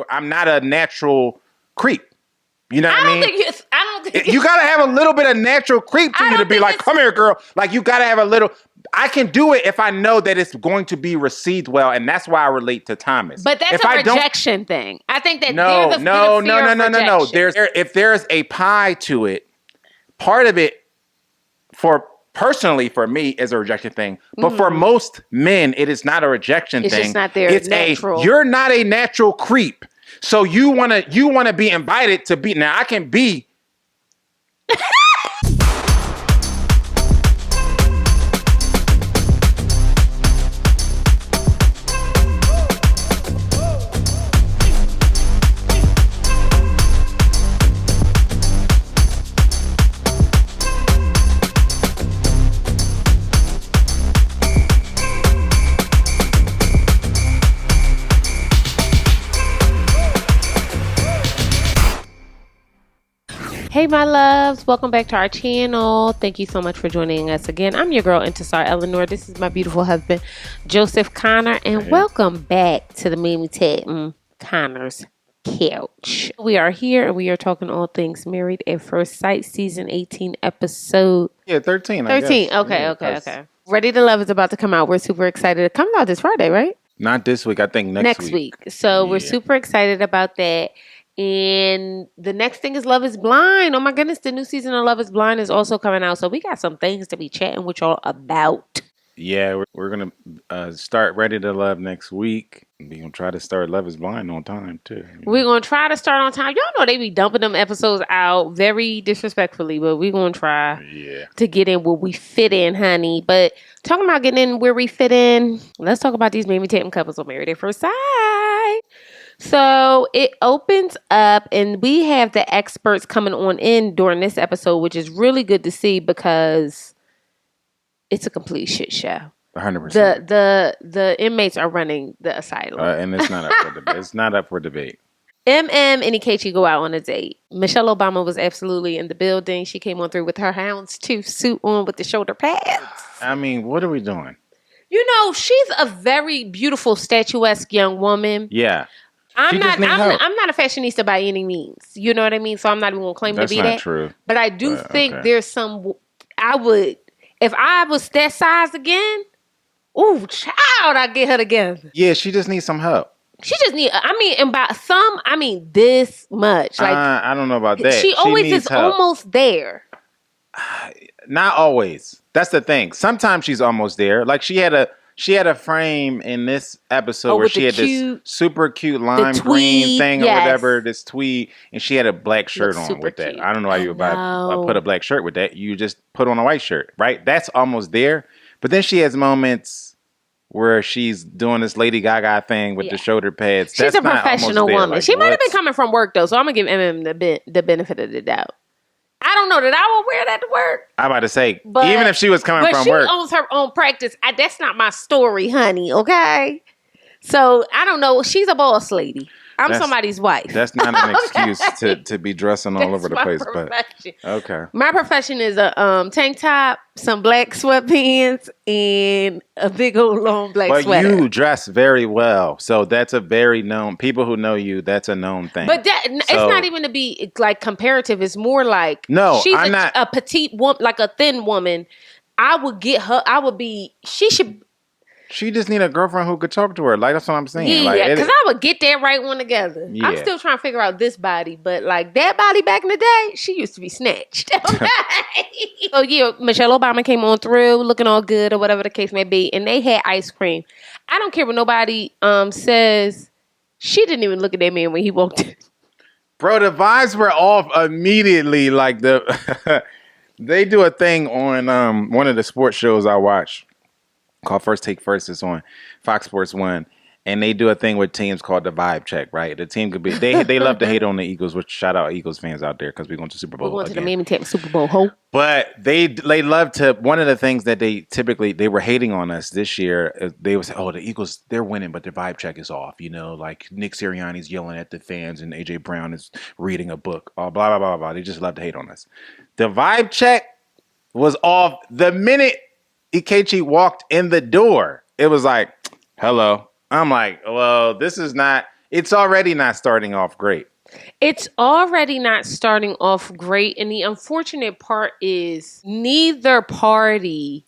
I'm not a natural creep. You know what I mean? I don't think you gotta have a little bit of natural creep to you to be like, come here, girl. Like you gotta have a little. I can do it if I know that it's going to be received well, and that's why I relate to Thomas. But that's a rejection thing. I think that no. There's if there's a pie to it, part of it personally for me is a rejection thing. But for most men, it is not a rejection thing. It's just not their natural. You're not a natural creep. So you wanna be invited to be. Now I can be. Hey, my loves. Welcome back to our channel. Thank you so much for joining us again. I'm your girl, Intisar Eleanor. This is my beautiful husband, Joseph Conner. And welcome back to the Mamie Ted Conner's couch. We are here and we are talking all things Married at First Sight, season 18, episode... 13. 13. Okay. Ready to Love is about to come out. We're super excited. It comes out this Friday, right? Not this week. I think next week. So we're super excited about that. And the next thing is Love is Blind. Oh my goodness, the new season of Love is Blind is also coming out. So we got some things to be chatting with y'all about. Yeah, we're going to start Ready to Love next week. We're going to try to start Love is Blind on time, too. We're going to try to start on time. Y'all know they be dumping them episodes out very disrespectfully, but we're going to try to get in where we fit in, honey. But talking about getting in where we fit in, let's talk about these Mamie Ted couples on Married at First Sight. So it opens up and we have the experts coming on in during this episode, which is really good to see because it's a complete shit show. 100%. The inmates are running the asylum. And it's not up for debate. It's not up for debate. MM and Ikechi go out on a date. Michelle Obama was absolutely in the building. She came on through with her houndstooth suit on with the shoulder pads. I mean, what are we doing? You know, she's a very beautiful, statuesque young woman. Yeah. I'm not a fashionista by any means. You know what I mean? So I'm not even going to claim to be that. That's not true. But I do think there's some... If I was that size again, ooh, child, I'd get her together. Yeah, she just needs some help. She just this much. Like I don't know about that. She always is help. Almost there. Not always. That's the thing. Sometimes she's almost there. Like she had a frame in this episode where she had this super cute lime green thing or whatever, this tweed, and she had a black shirt on with that. I don't know why you would put a black shirt with that. You just put on a white shirt, right? That's almost there. But then she has moments where she's doing this Lady Gaga thing with the shoulder pads. She's a professional woman. Like, she might have been coming from work, though, so I'm going to give MM the benefit of the doubt. I don't know that I will wear that to work. I'm about to say, even if she was coming from work. But she owns her own practice. That's not my story, honey, okay? So, I don't know. She's a boss lady. I'm somebody's wife. That's not an excuse to be dressing all over the place. Profession. But okay. My profession is a tank top, some black sweatpants, and a big old long black sweater. But you dress very well. So that's a very known... People who know you, that's a known thing. But it's not even to be like comparative. It's more like... No, she's a petite woman, like a thin woman. I would get her... She should... She just need a girlfriend who could talk to her. Like, that's what I'm saying. Yeah, because I would get that right one together. Yeah. I'm still trying to figure out this body, but like that body back in the day, she used to be snatched. Okay? So yeah, Michelle Obama came on through looking all good or whatever the case may be, and they had ice cream. I don't care what nobody says. She didn't even look at that man when he walked in. Bro, the vibes were off immediately. Like they do a thing on one of the sports shows I watch called First Take First. It's on Fox Sports 1. And they do a thing with teams called the vibe check, right? The team could be, they love to hate on the Eagles, which shout out Eagles fans out there because we're going to Super Bowl. We're going to the Mamie Ted Super Bowl, ho. But they love to, one of the things that they were hating on us this year, they would say, oh, the Eagles, they're winning, but their vibe check is off. You know, like Nick Sirianni's yelling at the fans and A.J. Brown is reading a book, blah, blah, blah, blah. They just love to hate on us. The vibe check was off the minute Ikechi walked in the door. It was like, hello. I'm like, well, this is not... It's already not starting off great. It's already not starting off great. And the unfortunate part is neither party,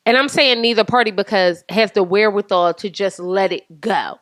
and I'm saying neither party because has the wherewithal to just let it go.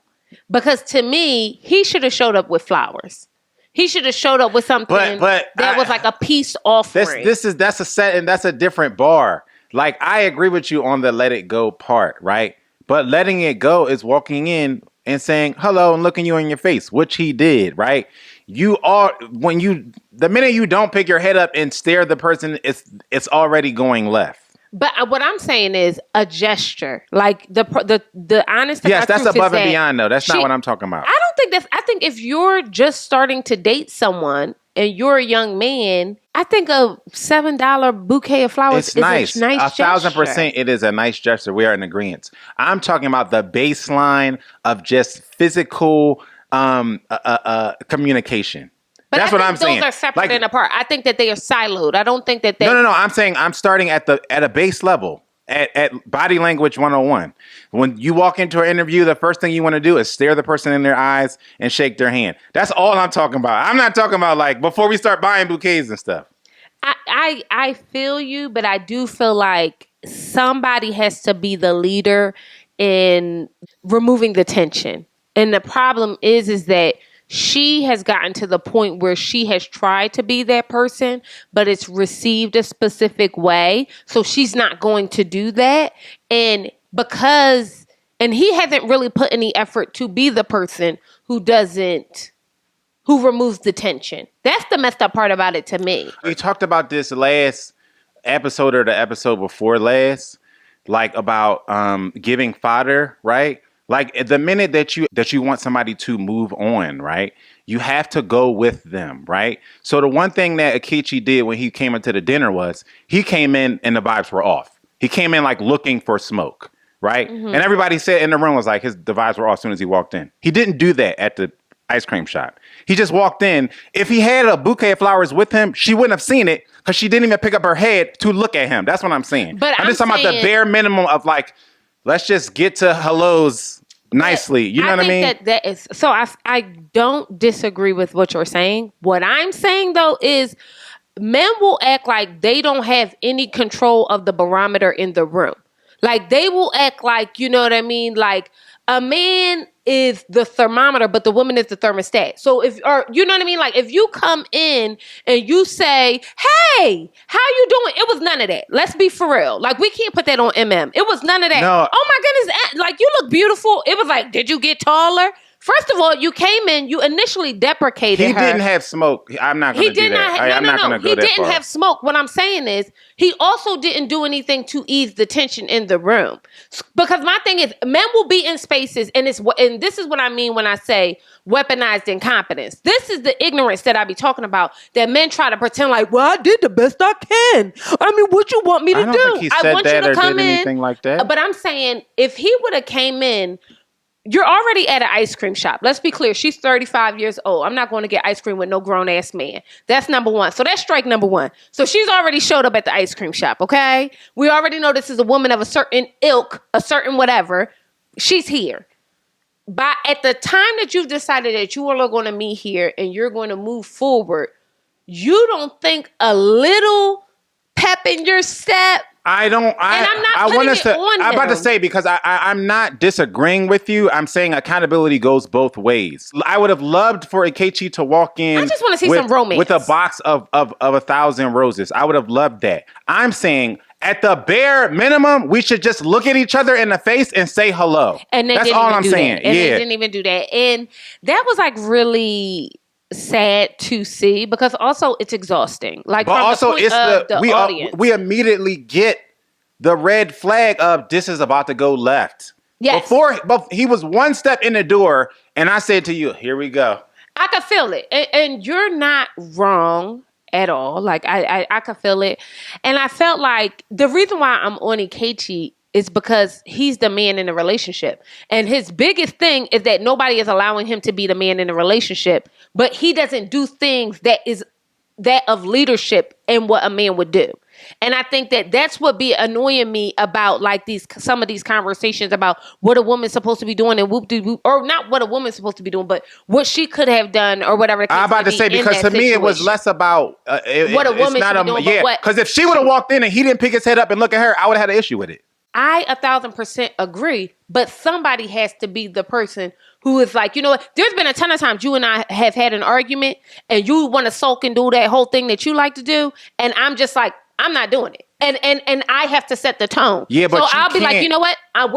Because to me, he should have showed up with flowers. He should have showed up with something that was like a peace offering. That's a set, and that's a different bar. Like, I agree with you on the let it go part, right? But letting it go is walking in and saying hello and looking you in your face, which he did, right? The minute you don't pick your head up and stare at the person, it's already going left. But what I'm saying is a gesture, like the honest. Yes, that's above and beyond, though. That's not what I'm talking about. I don't think that's. I think if you're just starting to date someone and you're a young man, I think a $7 bouquet of flowers is nice. A nice gesture. 1,000%, it is a nice gesture. We are in agreement. I'm talking about the baseline of just physical communication. But that's what I'm saying. Those are separate and apart. I think that they are siloed. I don't think that they... No. I'm saying I'm starting at a base level, at body language 101. When you walk into an interview, the first thing you want to do is stare the person in their eyes and shake their hand. That's all I'm talking about. I'm not talking about like before we start buying bouquets and stuff. I feel you, but I do feel like somebody has to be the leader in removing the tension. And the problem is that she has gotten to the point where she has tried to be that person, but it's received a specific way. So she's not going to do that. And he hasn't really put any effort to be the person who removes the tension. That's the messed up part about it to me. We talked about this last episode or the episode before last, like about giving fodder, right? Like the minute that you want somebody to move on, right? You have to go with them, right? So the one thing that Akichi did when he came into the dinner was he came in and the vibes were off. He came in like looking for smoke, right? Mm-hmm. And everybody said in the room was like the vibes were off as soon as he walked in. He didn't do that at the ice cream shop. He just walked in. If he had a bouquet of flowers with him, she wouldn't have seen it because she didn't even pick up her head to look at him. That's what I'm saying. But I'm just talking about the bare minimum of like, let's just get to hellos nicely. You know what I mean? That is so. I don't disagree with what you're saying. What I'm saying though is men will act like they don't have any control of the barometer in the room. Like they will act like, you know what I mean? Like a man is the thermometer, but the woman is the thermostat. So you know what I mean? Like if you come in and you say, hey, how you doing? It was none of that. Let's be for real. Like we can't put that on MM. It was none of that. No. Oh my goodness. Like you look beautiful. It was like, did you get taller? First of all, you came in, you initially deprecated her. He didn't have smoke. I'm not going to do that. I'm not going to go that far. He didn't have smoke. What I'm saying is he also didn't do anything to ease the tension in the room. Because my thing is, men will be in spaces, and this is what I mean when I say weaponized incompetence. This is the ignorance that I be talking about, that men try to pretend like, well, I did the best I can. I mean, what you want me to do? I don't think he said that or did anything like that. But I'm saying, if he would have came in, you're already at an ice cream shop. Let's be clear. She's 35 years old. I'm not going to get ice cream with no grown-ass man. That's number one. So that's strike number one. So she's already showed up at the ice cream shop, okay? We already know this is a woman of a certain ilk, a certain whatever. She's here. But at the time that you've decided that you are going to meet here and you're going to move forward, you don't think a little pep in your step? I don't. I'm about to say, because I'm not disagreeing with you. I'm saying accountability goes both ways. I would have loved for Akechi to walk in. I just want to see some romance with a box of 1,000 roses. I would have loved that. I'm saying at the bare minimum, we should just look at each other in the face and say hello. And that's all I'm saying. And they didn't even do that. And that was like really sad to see, because also it's exhausting. Like, but also it's the audience. We immediately get the red flag of this is about to go left. Yes. But he was one step in the door, and I said to you, "Here we go." I could feel it, and you're not wrong at all. Like I could feel it, and I felt like the reason why I'm on Ikechi is because he's the man in the relationship. And his biggest thing is that nobody is allowing him to be the man in the relationship, but he doesn't do things that of leadership and what a man would do. And I think that that's what be annoying me about like some of these conversations about what a woman's supposed to be doing and whoop-de-whoop, or not what a woman's supposed to be doing, but what she could have done or whatever. I'm about to say, because to me it was less about what a woman should be doing. Yeah, because if she would have walked in and he didn't pick his head up and look at her, I would have had an issue with it. I 1,000% agree, but somebody has to be the person who is like, you know what? There's been a ton of times you and I have had an argument and you want to sulk and do that whole thing that you like to do. And I'm just like, I'm not doing it. And I have to set the tone. Yeah, but so I'll be like, you know what? I'm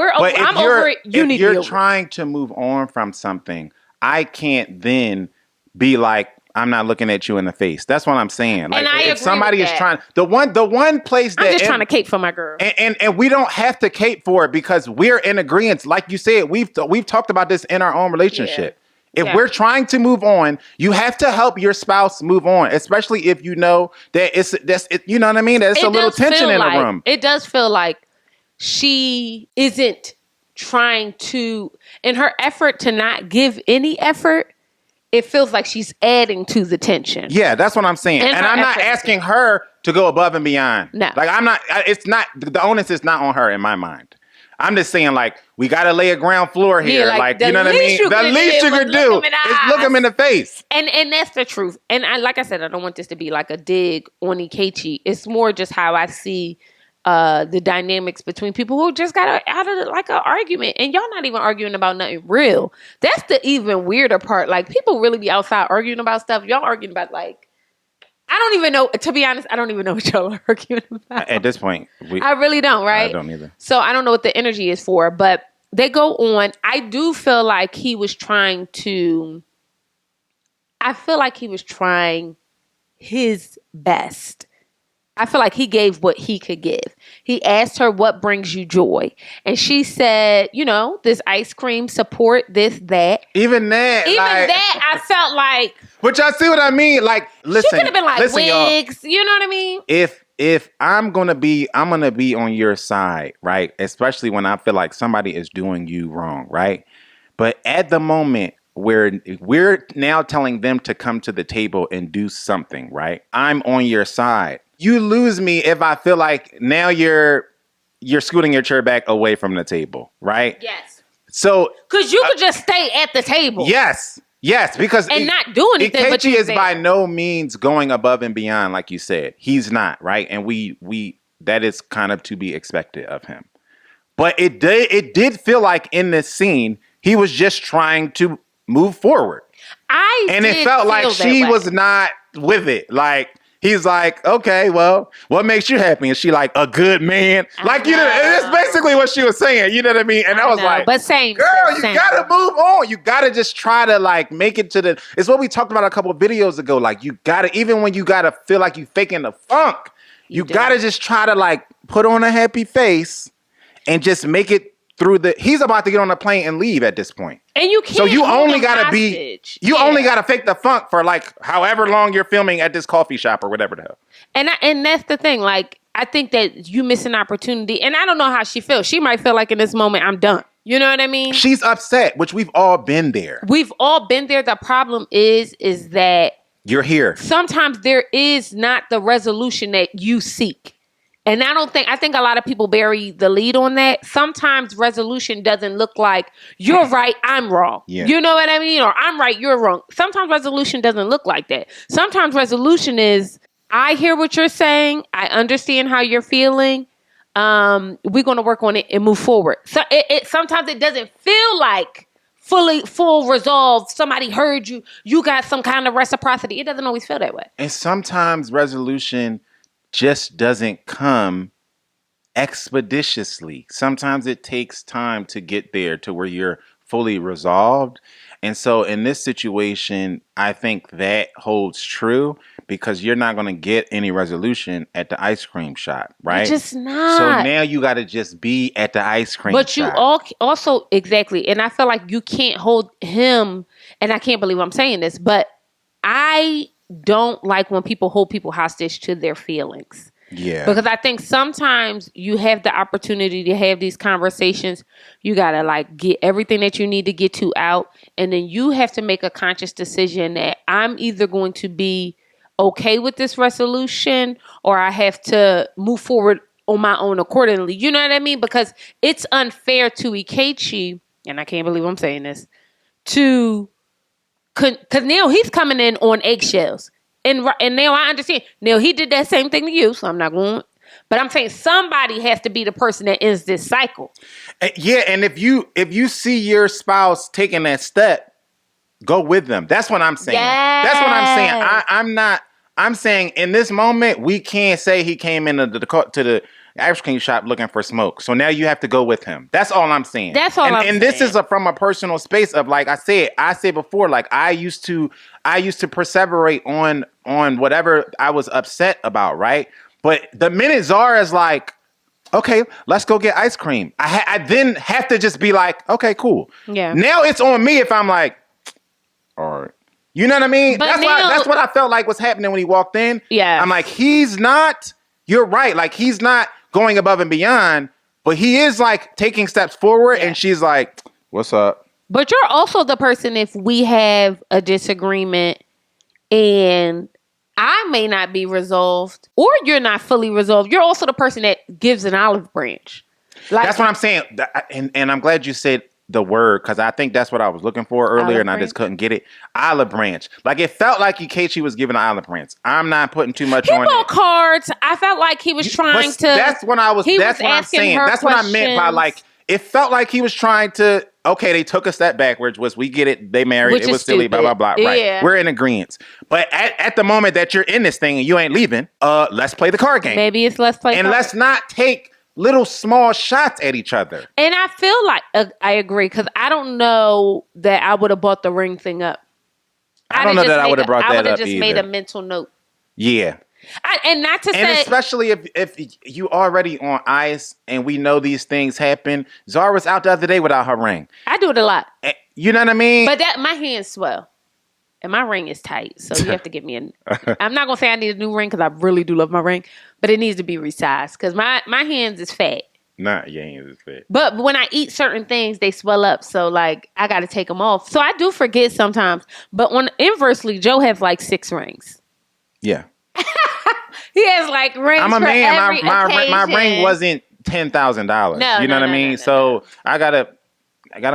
over it. You need to be over it. If you're trying to move on from something, I can't then be like, I'm not looking at you in the face. That's what I'm saying. Like, and I if somebody is trying, the one place that I'm just trying to cape for my girl, and we don't have to cape for it because we're in agreement. Like you said, we've talked about this in our own relationship. Yeah. If we're trying to move on, you have to help your spouse move on, especially if you know that you know what I mean? That it's a little tension in the room. It does feel like she isn't trying to, in her effort to not give any effort, it feels like she's adding to the tension. Yeah, that's what I'm saying. And I'm not asking her to go above and beyond. No. Like, it's not, the onus is not on her in my mind. I'm just saying, like, we got to lay a ground floor here. Yeah, like you know what I mean? The least you could do is look him in the face. And that's the truth. And like I said, I don't want this to be like a dig on Ikechi. It's more just how I see the dynamics between people who just got out of like an argument, and y'all not even arguing about nothing real. That's the even weirder part. Like, people really be outside arguing about stuff. Y'all arguing about like, I don't even know. To be honest, I don't even know what y'all are arguing about at this point. I really don't. Right? I don't either. So I don't know what the energy is for, but they go on. I do feel like he was trying to. I feel like he was trying his best. I feel like he gave what he could give. He asked her, what brings you joy? And she said, you know, this ice cream, support, this, that. Even that, I felt like. Which I see what I mean. Like, listen. She could have been like, wigs. You know what I mean? If I'm going to be on your side, right? Especially when I feel like somebody is doing you wrong, right? But at the moment, where we're now telling them to come to the table and do something, right? I'm on your side. You lose me if I feel like now you're scooting your chair back away from the table, right? Yes. So, because you could just stay at the table. Yes, because not do anything. Ikechi is by no means going above and beyond, like you said. He's not, right? And we that is kind of to be expected of him. But it did feel like in this scene he was just trying to move forward. It felt like she was not with it. Like, he's like, okay, well, what makes you happy? And she like, a good man. Like, you know, that's basically what she was saying. You know what I mean? And I was like, but same, girl, you gotta move on. You gotta just try to like make it to it's what we talked about a couple of videos ago. Like, you gotta, even when you gotta feel like you faking the funk, you gotta just try to like put on a happy face and just make it through he's about to get on a plane and leave at this point. And you can't. So you only gotta only gotta fake the funk for like however long you're filming at this coffee shop or whatever the hell. And that's the thing. Like, I think that you miss an opportunity, and I don't know how she feels. She might feel like in this moment, I'm done. You know what I mean? She's upset, which we've all been there. We've all been there. The problem is that you're here. Sometimes there is not the resolution that you seek. And I think a lot of people bury the lead on that. Sometimes resolution doesn't look like you're right, I'm wrong. Yeah. You know what I mean? Or I'm right, you're wrong. Sometimes resolution doesn't look like that. Sometimes resolution is, I hear what you're saying. I understand how you're feeling. We're going to work on it and move forward. So sometimes it doesn't feel like full resolve. Somebody heard you. You got some kind of reciprocity. It doesn't always feel that way. And sometimes resolution just doesn't come expeditiously. Sometimes it takes time to get there to where you're fully resolved. And so in this situation, I think that holds true because you're not going to get any resolution at the ice cream shop, right? You're just not. So now you got to just be at the ice cream shop. But you also, exactly. And I feel like you can't hold him, and I can't believe I'm saying this, but I don't like when people hold people hostage to their feelings. Yeah. Because I think sometimes you have the opportunity to have these conversations. You got to like get everything that you need to get to out. And then you have to make a conscious decision that I'm either going to be okay with this resolution or I have to move forward on my own accordingly. You know what I mean? Because it's unfair to Ikechi, and I can't believe I'm saying this, because now he's coming in on eggshells. And now I understand. Now he did that same thing to you, so I'm not going. But I'm saying somebody has to be the person that ends this cycle. Yeah, and if you see your spouse taking that step, go with them. That's what I'm saying. Yes. That's what I'm saying. I'm saying in this moment, we can't say he came into the ice cream shop looking for smoke. So now you have to go with him. That's all I'm saying. That's all I'm saying. And this is from a personal space of, like I said before, like I used to perseverate on whatever I was upset about, right? But the minute Zar is like, okay, let's go get ice cream, I then have to just be like, okay, cool. Yeah. Now it's on me if I'm like, all right. You know what I mean? But that's what I felt like was happening when he walked in. Yeah. I'm like, you're right. Like, he's not going above and beyond, but he is like taking steps forward. Yeah. And she's like, what's up? But you're also the person, if we have a disagreement and I may not be resolved or you're not fully resolved, you're also the person that gives an olive branch. Like, that's what I'm saying. And I'm glad you said the word, because I think that's what I was looking for earlier and I just couldn't get it. Olive branch. Like, it felt like Ikechi was giving an olive branch. I'm not putting too much on it. He bought cards. I felt like he was trying to. That's what I'm saying. That's what I meant by, like, it felt like he was trying to, okay, they took a step backwards, we get it, they married, it was silly, blah, blah, blah. Right. Yeah. We're in agreement. But at the moment that you're in this thing and you ain't leaving, let's play the card game. Maybe it's let's play and let's not take little small shots at each other. And I feel like I agree, because I don't know that I would have bought the ring thing up. I don't know that I would have brought that up either. I would have just made a mental note. Yeah. And especially if you already on ice and we know these things happen. Zara was out the other day without her ring. I do it a lot. You know what I mean? But my hands swell. And my ring is tight, so you have to get me I'm not going to say I need a new ring, because I really do love my ring, but it needs to be resized, because my hands is fat. Nah, your hands is fat. But when I eat certain things, they swell up, so, like, I got to take them off. So I do forget sometimes. But inversely, Joe has, like, 6 rings. Yeah. He has, like, rings I'm a for man. every occasion. My ring wasn't $10,000. No, you know what I mean? So I got a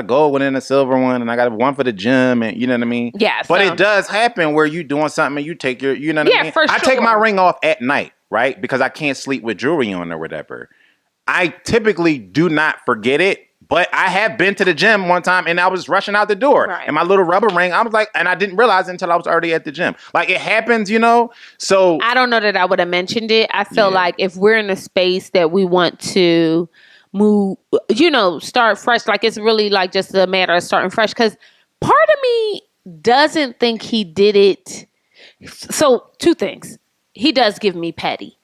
gold one and a silver one, and I got one for the gym, and you know what I mean? Yeah. But it does happen where you doing something and you take your, you know what I mean? For sure. I take my ring off at night, right? Because I can't sleep with jewelry on or whatever. I typically do not forget it, but I have been to the gym one time and I was rushing out the door. Right. And my little rubber ring, I was like, and I didn't realize it until I was already at the gym. Like, it happens, you know? So I don't know that I would have mentioned it. I feel like if we're in a space that we want to move, start fresh, like, it's really like just a matter of starting fresh, because part of me doesn't think he did it. So 2 things. He does give me petty.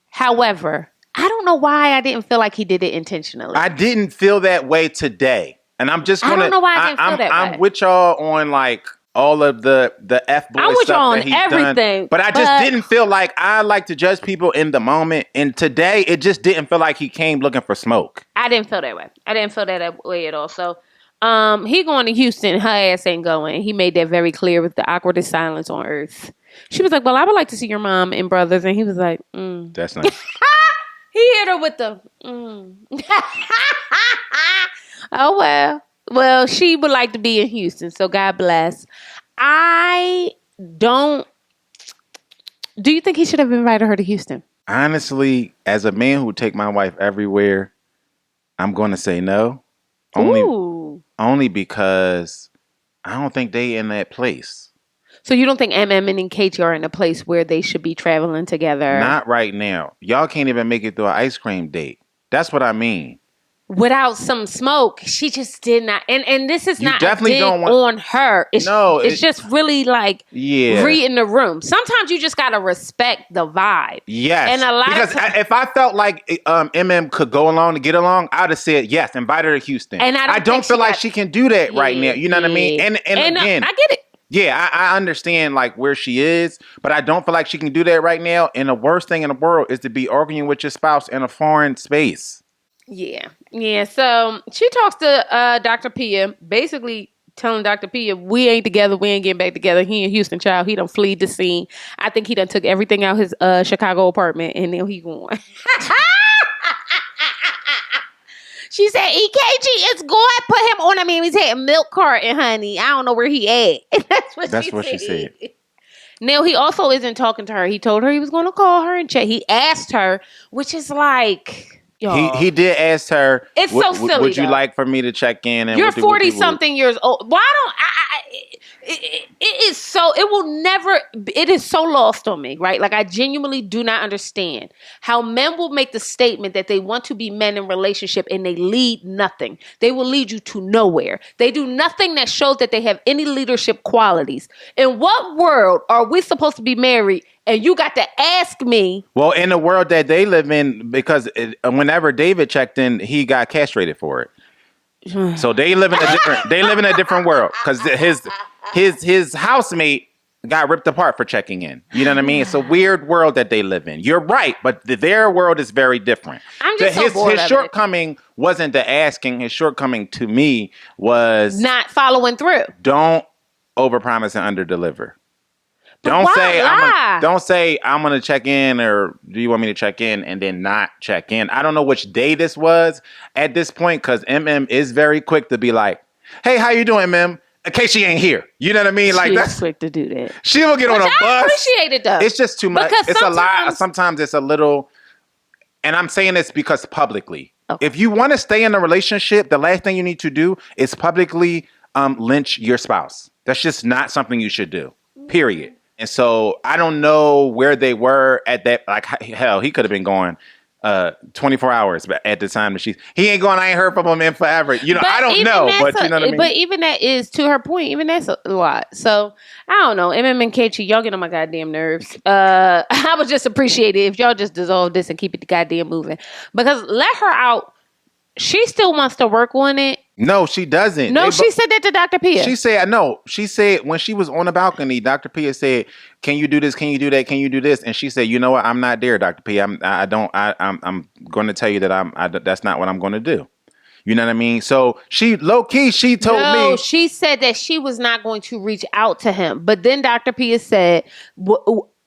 However, I don't know why I didn't feel like he did it intentionally. I didn't feel that way today. And I'm just going to... I don't know why I didn't feel that way. I'm with y'all on, like, all of the F-boy stuff that he's everything, done. But I just didn't feel like... I like to judge people in the moment. And today, it just didn't feel like he came looking for smoke. I didn't feel that way. I didn't feel that way at all. So, he going to Houston. Her ass ain't going. He made that very clear with the awkwardest silence on earth. She was like, well, I would like to see your mom and brothers. And he was like, That's nice. He hit her with the, Oh, well. Well, she would like to be in Houston, so God bless. Do you think he should have invited her to Houston? Honestly, as a man who would take my wife everywhere, I'm going to say no. Only because I don't think they in that place. So you don't think MM and Katie are in a place where they should be traveling together? Not right now. Y'all can't even make it through an ice cream date. That's what I mean. Without some smoke, she just did not. And this is not a dig on her. It's just really like reading the room. Sometimes you just got to respect the vibe. Yes. And a lot because if I felt like MM could go along to get along, I would have said yes, invite her to Houston. And I don't feel like she can do that right now. You know what I mean? And again, I get it. Yeah, I understand like where she is, but I don't feel like she can do that right now. And the worst thing in the world is to be arguing with your spouse in a foreign space. Yeah. So she talks to Dr. Pia, basically telling Dr. P, if we ain't together, we ain't getting back together. He in Houston, child. He done fled the scene. I think he done took everything out his Chicago apartment, and now he going. She said, EKG is going. Put him on a Mimi's head milk carton, honey. I don't know where he at. That's what she said. Now, he also isn't talking to her. He told her he was going to call her and check. He asked her, which is like... He did ask her. It's so silly. Would you like for me to check in? And you're 40-something years old. Why don't it is so? It will never. It is so lost on me, right? Like I genuinely do not understand how men will make the statement that they want to be men in relationship and they lead nothing. They will lead you to nowhere. They do nothing that shows that they have any leadership qualities. In what world are we supposed to be married? And you got to ask me. Well, in the world that they live in, because whenever David checked in, he got castrated for it. So they live in a different world because his housemate got ripped apart for checking in. You know what I mean? It's a weird world that they live in. You're right, but their world is very different. I'm just so bored his shortcoming wasn't the asking. His shortcoming to me was not following through. Don't overpromise and underdeliver. Don't say I'm gonna check in, or do you want me to check in and then not check in? I don't know which day this was at this point because MM is very quick to be like, "Hey, how you doing, MM?" In case she ain't here, you know what I mean? Like that's quick to do that. She will get on a bus. I appreciate it though. It's just too much. It's a lot. Sometimes it's a little. And I'm saying this because publicly, if you want to stay in a relationship, the last thing you need to do is publicly lynch your spouse. That's just not something you should do. Period. And so I don't know where they were at that. Like, hell, he could have been going 24 hours at the time that he ain't going. I ain't heard from him in forever. You know, I don't know, but you know what I mean? But even that is, to her point, even that's a lot. So I don't know. MM and KG, y'all get on my goddamn nerves. I would just appreciate it if y'all just dissolve this and keep it the goddamn moving. Because let her out. She still wants to work on it. No, she doesn't. No, she said that to Dr. Pia. She said, no. She said when she was on the balcony, Dr. Pia said, "Can you do this? Can you do that? Can you do this?" And she said, "You know what? I'm not there, Dr. Pia. I'm going to tell you that that's not what I'm going to do." You know what I mean? So she low key, she told me. No, she said that she was not going to reach out to him. But then Dr. Pia said,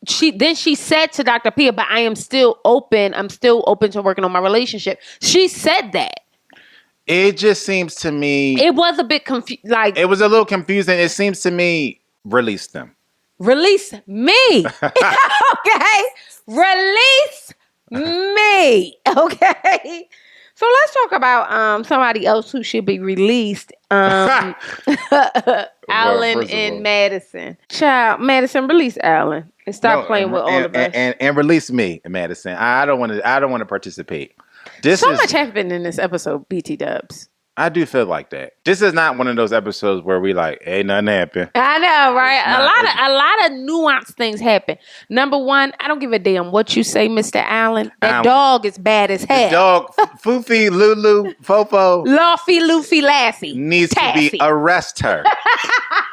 she said to Dr. Pia, "But I am still open. I'm still open to working on my relationship." She said that. It just seems to me... It was a bit confused. Like, it was a little confusing. It seems to me, release them. Release me. Okay? Release me. Okay? So let's talk about somebody else who should be released. Alan and Madison. Child, Madison, release Alan. And stop playing with all of us. And release me, Madison. I don't want to participate. Much happened in this episode, BT Dubs. I do feel like that. This is not one of those episodes where we like, hey, nothing happened. I know, right? A lot of nuanced things happen. Number one, I don't give a damn what you say, Mr. Allen. That dog is bad as hell. The dog, Foofy, Lulu, Fofo, Laffy, Luffy, Lassie needs Tassie. To be arrest her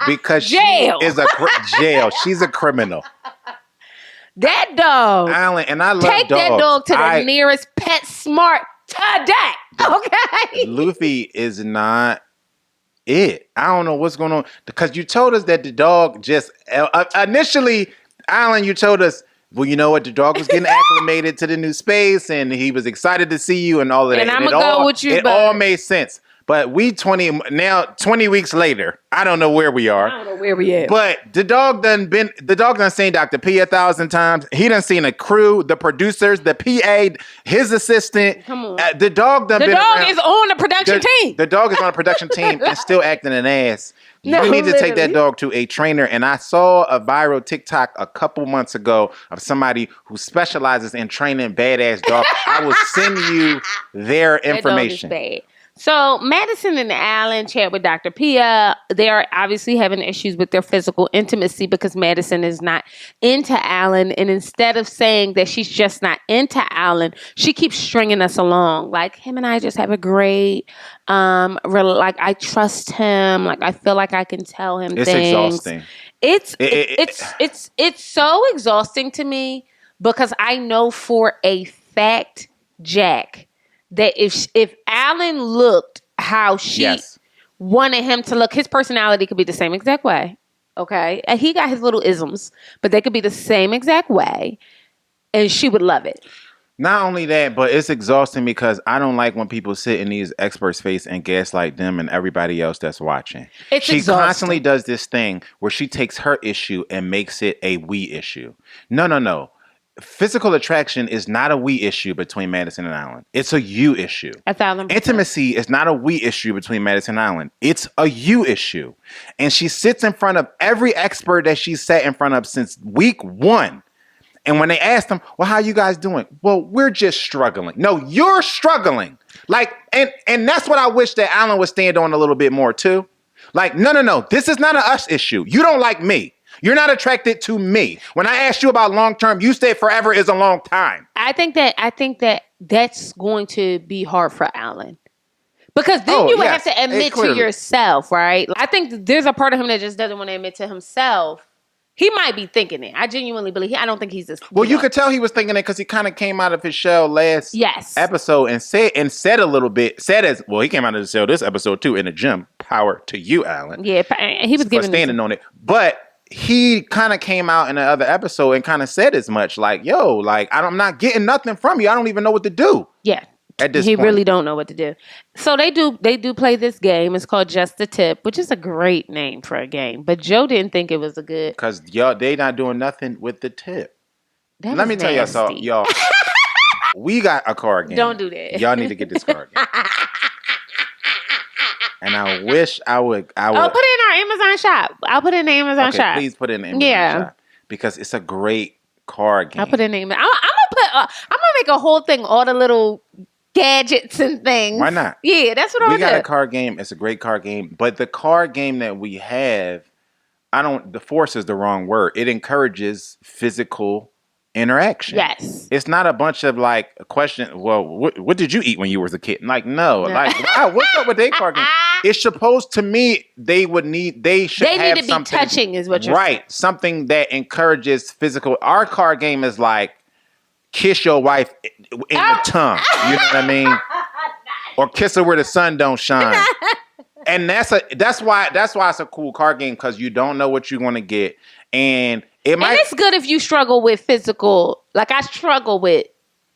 because jail. She is jail. She's a criminal. That dog, Allen, and I love take dogs. That dog to the nearest PetSmart today. Okay, Luffy is not it. I don't know what's going on because you told us that the dog just initially, Allen, you told us, well, you know what, the dog was getting acclimated to the new space and he was excited to see you and all of that. And I'm gonna go with you. It all made sense. But 20 weeks later, I don't know where we are. I don't know where we at. But the dog done seen Dr. P 1,000 times. He done seen a crew, the producers, the PA, his assistant. Come on. The dog done the been dog around. Is on the production team. The dog is on a production team and still acting an ass. No, you need to literally. take that dog to a trainer. And I saw a viral TikTok a couple months ago of somebody who specializes in training badass dogs. I will send you their information. That dog is bad. So Madison and Alan chat with Dr. Pia. They are obviously having issues with their physical intimacy because Madison is not into Alan. And instead of saying that she's just not into Alan, she keeps stringing us along. Like, him and I just have a great, like, I trust him. Like, I feel like I can tell him things. Exhausting. It's so exhausting to me because I know for a fact, Jack, that if Alan looked how she wanted him to look, his personality could be the same exact way. Okay. And he got his little isms, but they could be the same exact way. And she would love it. Not only that, but it's exhausting because I don't like when people sit in these experts' face and gaslight them and everybody else that's watching. She constantly does this thing where she takes her issue and makes it a we issue. No. Physical attraction is not a we issue between Madison and Alan. It's a you issue. 1,000%. Intimacy is not a we issue between Madison and Alan. It's a you issue. And she sits in front of every expert that she's sat in front of since week 1. And when they asked them, well, how you guys doing? Well, we're just struggling. No, you're struggling. Like, and that's what I wish that Alan would stand on a little bit more too. Like, no. This is not an us issue. You don't like me. You're not attracted to me. When I asked you about long term, you said forever is a long time. I think that that's going to be hard for Alan. Because then you would have to admit to yourself, right? I think there's a part of him that just doesn't want to admit to himself. He might be thinking it. I genuinely believe. I don't think he's this. Well, you could tell he was thinking it because he kind of came out of his shell last episode and said a little bit. He came out of his shell this episode too in the gym. Power to you, Alan. Yeah, he was giving standing on it, but he kind of came out in the other episode and kind of said as much. Like, yo, like I'm not getting nothing from you. I don't even know what to do. Yeah. At this point. Really don't know what to do. So they do play this game. It's called Just the Tip, which is a great name for a game. But Joe didn't think it was a good. Because they not doing nothing with the tip. Let me tell y'all something, y'all. We got a card game. Don't do that. Y'all need to get this card game. And I wish I would. I'll put it in our Amazon shop. I'll put it in the Amazon shop. Please put it in the Amazon shop. Because it's a great card game. I'll put it in the Amazon. I'm gonna make a whole thing, all the little gadgets and things. Why not? Yeah, that's what we got a card game. It's a great card game. But the card game that we have, the force is the wrong word. It encourages physical interaction. Yes. It's not a bunch of like a question. Well, what did you eat when you was a kid? Like, no. Like, wow, what's up with their card game? It's supposed to me, they should need have to be something. Touching is what you're saying. Right. Something that encourages physical. Our card game is like, kiss your wife in the tongue. You know what I mean? Or kiss her where the sun don't shine. And that's why it's a cool card game, because you don't know what you're going to get. And it's good if you struggle with physical. Like I struggle with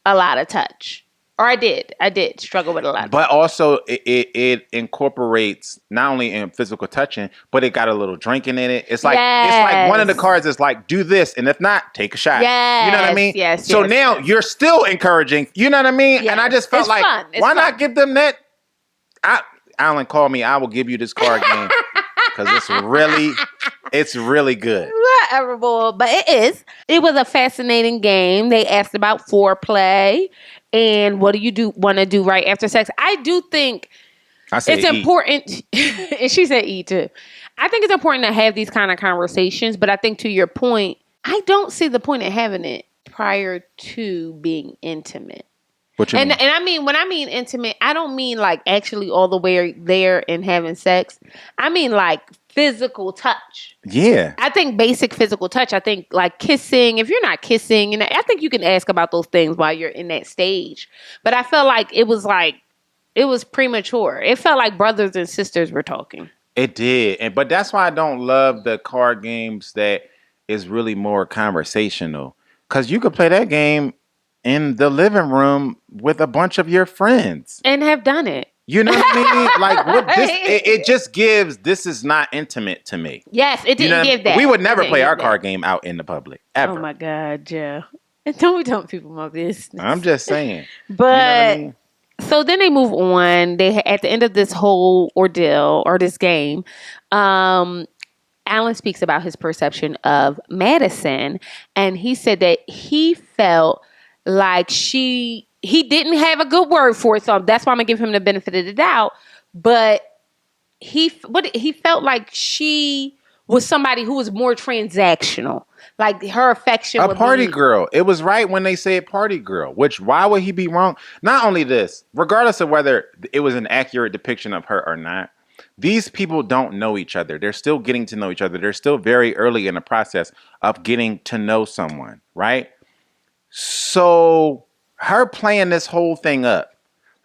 a lot of touch. Or I did struggle with a lot. But also it incorporates not only in physical touching, but it got a little drinking in it. It's like one of the cards is like, do this, and if not, take a shot. Yes, you know what I mean? Yes. So now you're still encouraging. You know what I mean? Yes. And I just felt why not give them that? Alan, call me. I will give you this card game because it's really good. Whatever, boy. But it is. It was a fascinating game. They asked about foreplay. And what do you want to do right after sex? I do think it's important. And she said E too. I think it's important to have these kind of conversations. But I think to your point, I don't see the point of having it prior to being intimate. What you mean? And I mean, when I mean intimate, I don't mean like actually all the way there and having sex. I mean like physical touch. Yeah. I think basic physical touch. I think like kissing. If you're not kissing, and I think you can ask about those things while you're in that stage. But I felt like it was premature. It felt like brothers and sisters were talking. It did. But that's why I don't love the card games that is really more conversational. Because you could play that game in the living room with a bunch of your friends. And have done it. You know what I mean? Like what this, it just gives. This is not intimate to me. Yes, it didn't give that. We would never play our card game out in the public ever. Oh my God, Joe! Don't be telling people my business. I'm just saying. But you know what I mean? So then they move on. They at the end of this whole ordeal or this game, Alan speaks about his perception of Madison, and he said that he felt like he didn't have a good word for it, so that's why I'm gonna give him the benefit of the doubt. But he felt like she was somebody who was more transactional, like her affection. A party girl. It was right when they said party girl. Which why would he be wrong? Not only this, regardless of whether it was an accurate depiction of her or not, these people don't know each other. They're still getting to know each other. They're still very early in the process of getting to know someone, right? So her playing this whole thing up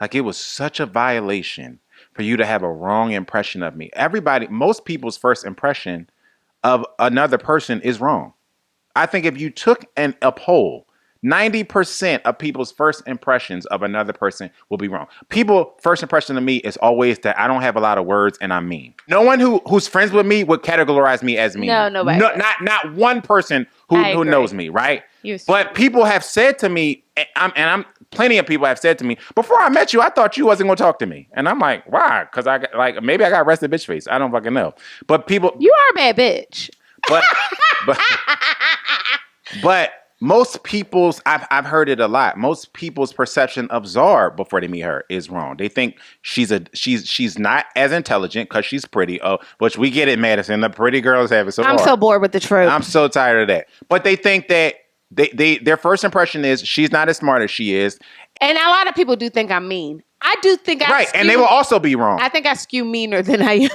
like it was such a violation for you to have a wrong impression of me. Most people's first impression of another person is wrong. I think if you took a poll, 90% of people's first impressions of another person will be wrong. People's first impression of me is always that I don't have a lot of words and I'm mean. No one who's friends with me would categorize me as mean. No, nobody. Not one person who knows me, right? But people have said to me, and plenty of people have said to me, before I met you, I thought you wasn't going to talk to me. And I'm like, why? Because maybe I got rested bitch face. I don't fucking know. But people... You are a bad bitch. But most people's, I've heard it a lot. Most people's perception of Zar before they meet her is wrong. They think she's not as intelligent because she's pretty. Oh, which we get it, Madison. The pretty girls have it so hard. I'm so bored with the trope. I'm so tired of that. But they think that their first impression is she's not as smart as she is. And a lot of people do think I'm mean. I do think and they will also be wrong. I think I skew meaner than I am.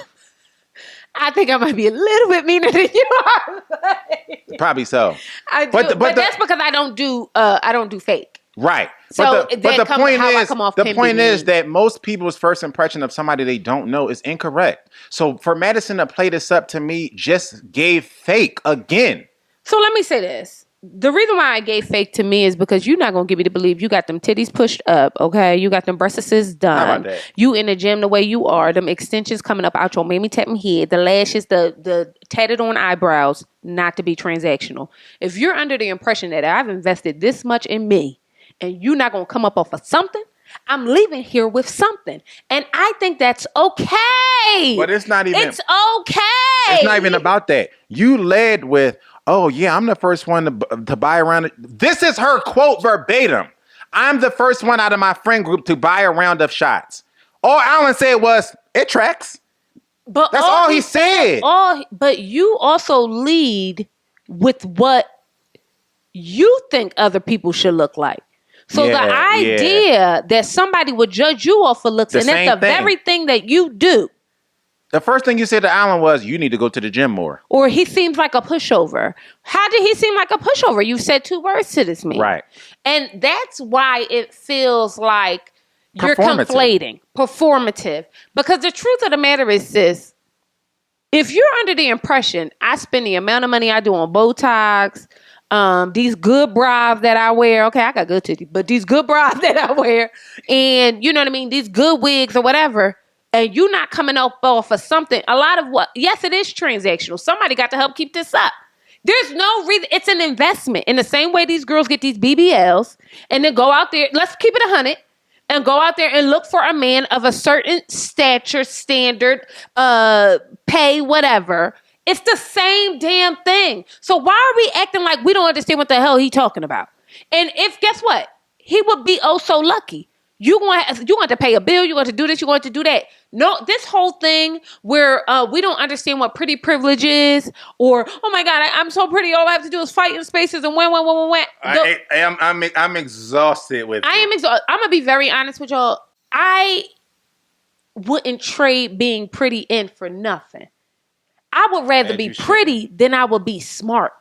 I think I might be a little bit meaner than you are. Probably so. I do, but that's because I don't do fake. Right. So the point is that most people's first impression of somebody they don't know is incorrect. So for Madison to play this up to me just gave fake again. So let me say this. The reason why I gave fake to me is because you're not going to get me to believe you got them titties pushed up, okay? You got them breasts done. How about that? You in the gym the way you are. Them extensions coming up out your mammy tapping head. The lashes, the tatted on eyebrows. Not to be transactional. If you're under the impression that I've invested this much in me and you're not going to come up off of something, I'm leaving here with something. And I think that's okay. But it's not even... It's okay. It's not even about that. You led with... Oh, yeah, I'm the first one to buy around. This is her quote verbatim. I'm the first one out of my friend group to buy a round of shots. All Alan said was, it tracks. But that's all he said. But you also lead with what you think other people should look like. So the idea that somebody would judge you off for looks, and that's the very thing that you do. The first thing you said to Alan was, you need to go to the gym more. Or he seems like a pushover. How did he seem like a pushover? You've said 2 words to this man. Right. And that's why it feels like you're conflating. Performative. Because the truth of the matter is this. If you're under the impression I spend the amount of money I do on Botox, these good bras that I wear, okay, I got good titties, but these good bras that I wear, and you know what I mean, these good wigs or whatever, and you not coming up off of something, a lot of what, yes, it is transactional. Somebody got to help keep this up. There's no reason. It's an investment. In the same way these girls get these BBLs and then go out there, let's keep it 100, and go out there and look for a man of a certain stature, standard, pay, whatever. It's the same damn thing. So why are we acting like we don't understand what the hell he's talking about? And guess what? He would be oh so lucky. You're going to pay a bill. You're going to do this. You're going to do that. No, this whole thing where we don't understand what pretty privilege is, or oh my God, I'm so pretty. All I have to do is fight in spaces and win. I'm exhausted with. I am exhausted. I'm gonna be very honest with y'all. I wouldn't trade being pretty in for nothing. I would rather be pretty than I would be smart.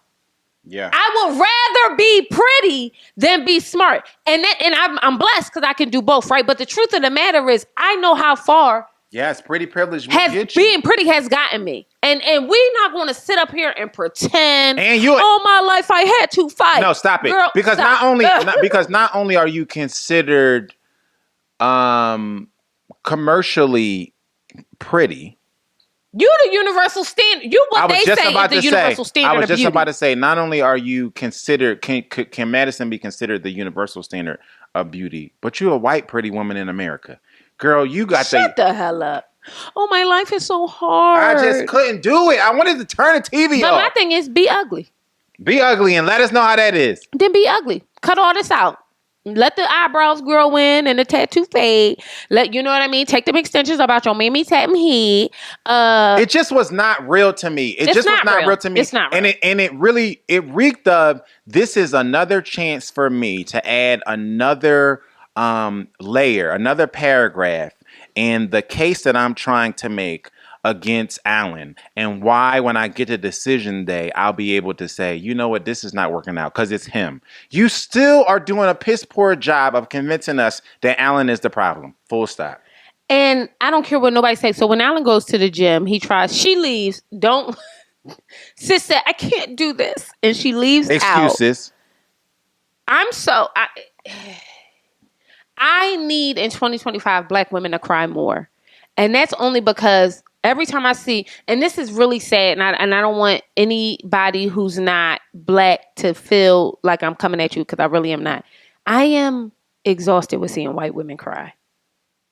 Yeah, I would rather be pretty than be smart, and I'm blessed because I can do both, right? But the truth of the matter is, I know how far. Yes, pretty privilege will get you. Being pretty has gotten me, and we're not going to sit up here and pretend. And you, all my life I had to fight. No, stop it, girl, because stop. not only are you considered commercially pretty. You the universal standard. You what they say is the universal standard. I was just about to say, not only are you considered, can Madison be considered the universal standard of beauty, but you're a white pretty woman in America. Girl, you got Shut the hell up. Oh, my life is so hard. I just couldn't do it. I wanted to turn the TV off. But my thing is, be ugly. Be ugly and let us know how that is. Then be ugly. Cut all this out. Let the eyebrows grow in and the tattoo fade. You know what I mean? Take them extensions about your mammy tapping head. It just was not real to me. It just was not real to me. It's not real. And it really reeked of, this is another chance for me to add another layer, another paragraph in the case that I'm trying to make against Alan, and why when I get to decision day, I'll be able to say, you know what, this is not working out because it's him. You still are doing a piss poor job of convincing us that Alan is the problem. Full stop. And I don't care what nobody says. So when Alan goes to the gym, she leaves. Sis said, I can't do this. And she leaves Excuses. I need in 2025 Black women to cry more. And that's only because every time I see, and this is really sad, and I don't want anybody who's not Black to feel like I'm coming at you, because I really am not. I am exhausted with seeing white women cry.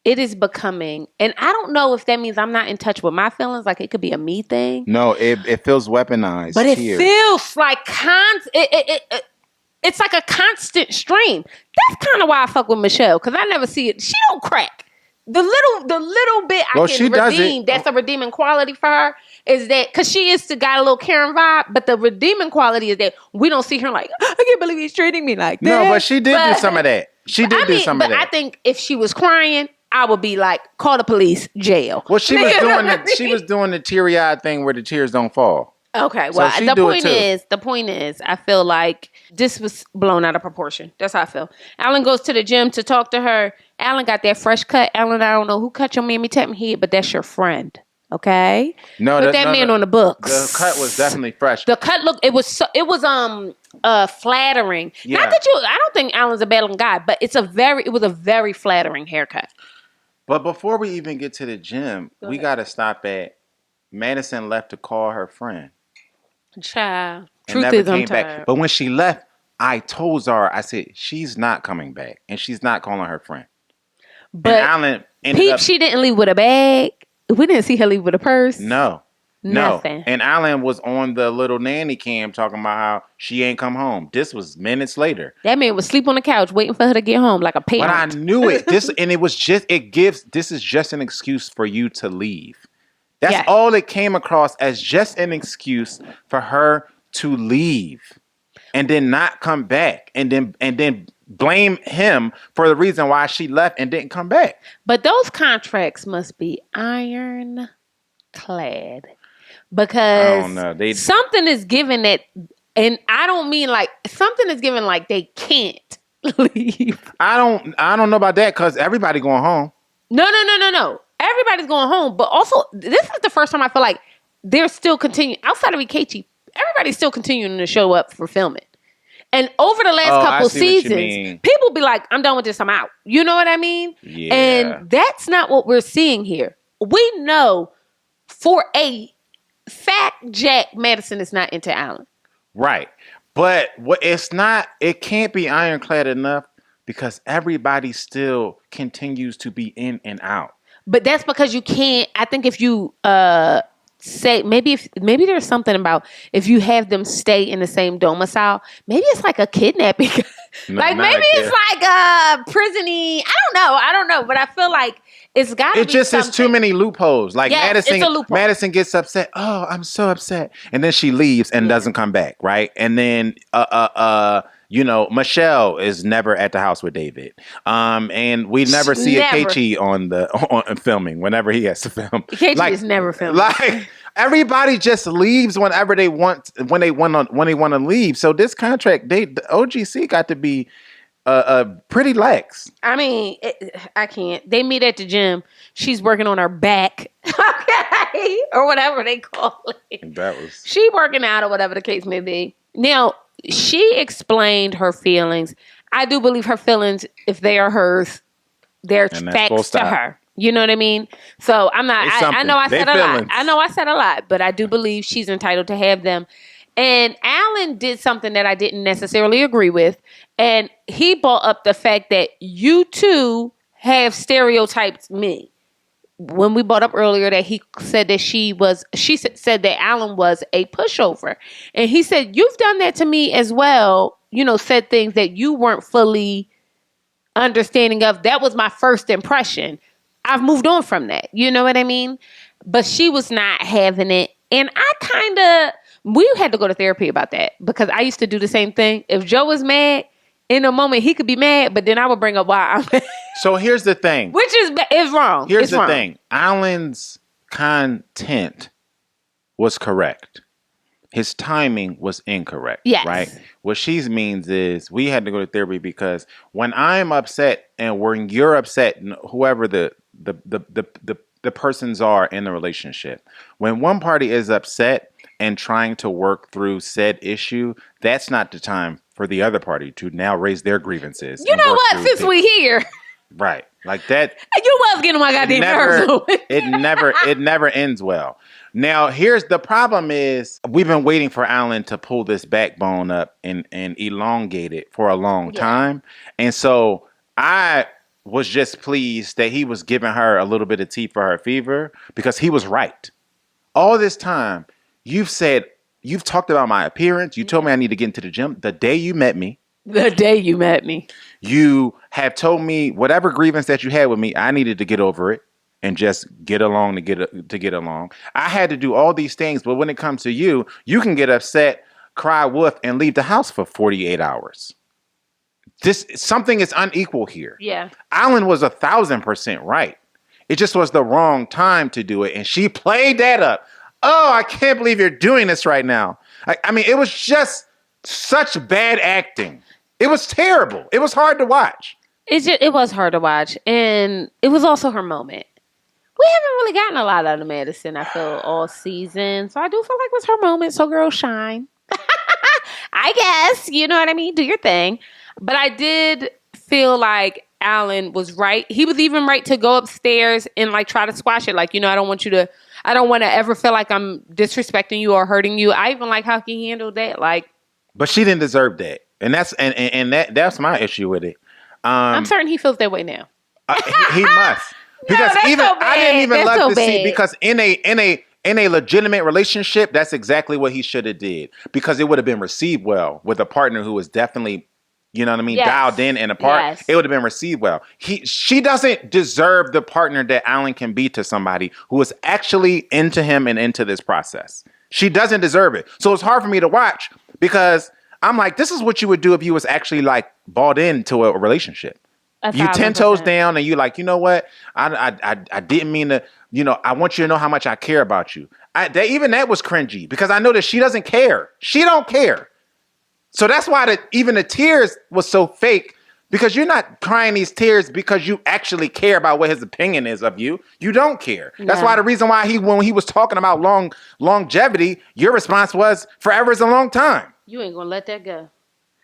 It is becoming, and I don't know if that means I'm not in touch with my feelings, like it could be a me thing. No, it feels weaponized. But it feels like it's like a constant stream. That's kind of why I fuck with Michelle, because I never see it. She don't crack. The little bit I can redeem, that's a redeeming quality for her, is that, because she is got a little Karen vibe, but the redeeming quality is that we don't see her like, I can't believe he's treating me like that. No, but she did do some of that. But I think if she was crying, I would be like, call the police, jail. Well, she was doing the teary-eyed thing where the tears don't fall. Okay, well, so the point is, I feel like this was blown out of proportion. That's how I feel. Alan goes to the gym to talk to her. Alan got that fresh cut. Alan, I don't know who cut your mammy tap me head, but that's your friend. Okay? No, put that man on the books. The cut was definitely fresh. The cut it was flattering. Yeah. Not that I don't think Alan's a bad guy, but it was a very flattering haircut. But before we even get to the gym, we got to stop at Madison left to call her friend. Child. Truth is, I'm tired. But when she left, I told Zara, I said, she's not coming back. And she's not calling her friend. But Alan she didn't leave with a bag. We didn't see her leave with a purse. No. Nothing. No. And Alan was on the little nanny cam talking about how she ain't come home. This was minutes later. That man was asleep on the couch waiting for her to get home like a parent. But I knew it. This is just an excuse for you to leave. That's all it came across as, just an excuse for her to leave and then not come back and then blame him for the reason why she left and didn't come back. But those contracts must be ironclad. Because I don't know. Something is given that, and I don't mean like, something is given like they can't leave. I don't know about that, because everybody going home. No. Everybody's going home, but also this is the first time I feel like they're still continuing, outside of Ikechi, everybody's still continuing to show up for filming. And over the last couple seasons, people be like, I'm done with this, I'm out. You know what I mean? Yeah. And that's not what we're seeing here. We know for a fact, Jack Madison is not into Alan. Right. But it can't be ironclad enough, because everybody still continues to be in and out. But that's because you can't, I think if you say, maybe there's something about if you have them stay in the same domicile, maybe it's like a kidnapping. It's like a prison-y. I don't know. But I feel like it's got to be just is too many loopholes. Like, yes, Madison gets upset. Oh, I'm so upset. And then she leaves and doesn't come back, right? And then Michelle is never at the house with David. And we never see Ikechi on filming whenever he has to film. Ikechi is never filming. Like, everybody just leaves whenever they want to leave. So this contract, the OGC got to be pretty lax. I mean, I can't. They meet at the gym. She's working on her back, okay, or whatever they call it. She working out or whatever the case may be. Now, she explained her feelings. I do believe her feelings, if they are hers, they're facts to her. You know what I mean? So I'm not. I know I said a lot. I know I said a lot, but I do believe she's entitled to have them. And Alan did something that I didn't necessarily agree with, and he brought up the fact that you two have stereotyped me. When we brought up earlier that he said that she said that Alan was a pushover. And he said, you've done that to me as well. Said things that you weren't fully understanding of. That was my first impression. I've moved on from that. You know what I mean? But she was not having it. And we had to go to therapy about that, because I used to do the same thing. If Joe was mad, in a moment he could be mad, but then I would bring up why I'm mad. So here's the thing. Which is wrong. Here's the thing. Alan's content was correct. His timing was incorrect. Yes. Right? What she means is we had to go to therapy, because when I'm upset and when you're upset, whoever the the persons are in the relationship. When one party is upset and trying to work through said issue, that's not the time for the other party to now raise their grievances. You know what? Since we here. Right. Like that. You was getting my goddamn nerves. It never ends well. Now, here's the problem is we've been waiting for Alan to pull this backbone up and elongate it for a long time. And so I was just pleased that he was giving her a little bit of tea for her fever because he was right. All this time, you've talked about my appearance. You told me I need to get into the gym the day you met me. You have told me whatever grievance that you had with me, I needed to get over it and just get along to get along. I had to do all these things, but when it comes to you, you can get upset, cry wolf, and leave the house for 48 hours. Something is unequal here. Yeah. Alan was 1,000% right. It just was the wrong time to do it, and she played that up. Oh, I can't believe you're doing this right now. I mean, it was just such bad acting. It was terrible. It was hard to watch. It was hard to watch, and it was also her moment. We haven't really gotten a lot out of Madison, I feel, all season. So I do feel like it was her moment. So girl, shine. I guess. You know what I mean? Do your thing. But I did feel like Alan was right. He was even right to go upstairs and like try to squash it. Like, I don't want to ever feel like I'm disrespecting you or hurting you. I even like how he handled that. Like, but she didn't deserve that. And that's my issue with it. I'm certain he feels that way now. He must. Because I didn't even love to see, because in a legitimate relationship, that's exactly what he should have did, because it would have been received well with a partner who was definitely, you know what I mean, dialed in and apart. Yes. It would have been received well. She doesn't deserve the partner that Alan can be to somebody who is actually into him and into this process. She doesn't deserve it. So it's hard for me to watch because I'm like, this is what you would do if you was actually like bought into a relationship. You 10 toes down and you like, you know what? I didn't mean to, I want you to know how much I care about you. Even that was cringy because I know that she doesn't care. She don't care. So that's why even the tears was so fake, because you're not crying these tears because you actually care about what his opinion is of you. You don't care. Yeah. That's why the reason why when he was talking about longevity, your response was forever is a long time. You ain't gonna let that go.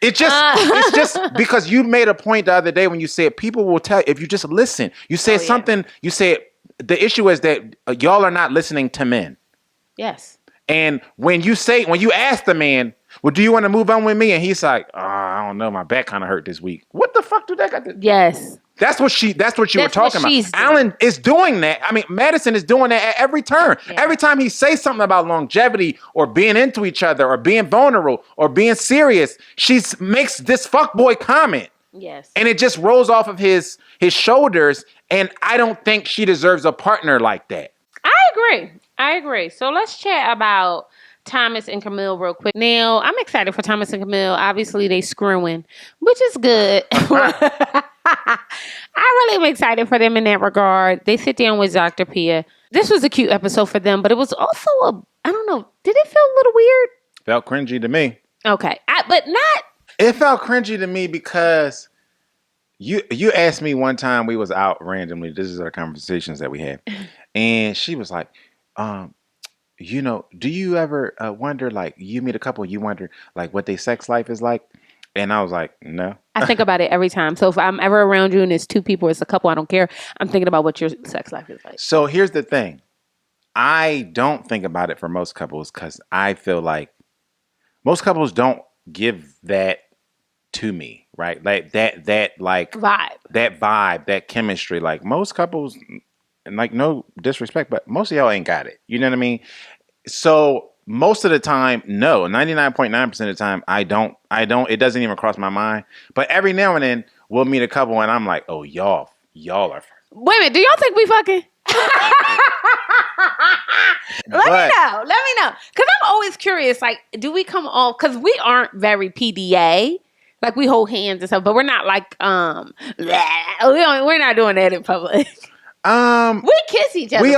It's just because you made a point the other day when you said people will tell if you just listen. You said something. You said the issue is that y'all are not listening to men. Yes. And when you ask the man, well, do you want to move on with me? And he's like, oh, I don't know, my back kind of hurt this week. What the fuck do that got to? Yes. That's what you were talking about. Alan is doing that. I mean, Madison is doing that at every turn. Yeah. Every time he says something about longevity or being into each other or being vulnerable or being serious, she makes this fuckboy comment. Yes. And it just rolls off of his shoulders. And I don't think she deserves a partner like that. I agree. So let's chat about Thomas and Camille real quick. Now, I'm excited for Thomas and Camille. Obviously, they screwing, which is good. I really am excited for them in that regard. They sit down with Dr. Pia. This was a cute episode for them, but it was also I don't know, did it feel a little weird? Felt cringy to me. Okay. But not. It felt cringy to me because you asked me one time, we was out randomly. This is our conversations that we had. And she was like, do you ever wonder, like, you meet a couple, you wonder, like, what their sex life is like? And I was like, no. I think about it every time. So if I'm ever around you and it's two people, it's a couple, I don't care. I'm thinking about what your sex life is like. So here's the thing. I don't think about it for most couples because I feel like most couples don't give that to me, right? Like that like vibe, that chemistry. Like most couples, and like no disrespect, but most of y'all ain't got it. You know what I mean? So most of the time, no. 99.9% of the time, I don't. It doesn't even cross my mind. But every now and then, we'll meet a couple, and I'm like, oh, y'all are. Wait a minute. Do y'all think we fucking? Let me know. Because I'm always curious. Like, do we come off? Because we aren't very PDA. Like we hold hands and stuff, but we're not like we're not doing that in public. We kiss each other. We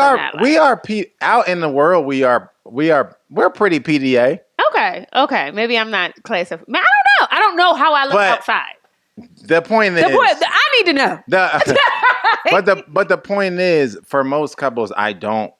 are out in the world. We're pretty PDA. Okay. Maybe I'm not classified. I don't know how I look outside. The point is, I need to know. But the point is, for most couples, I don't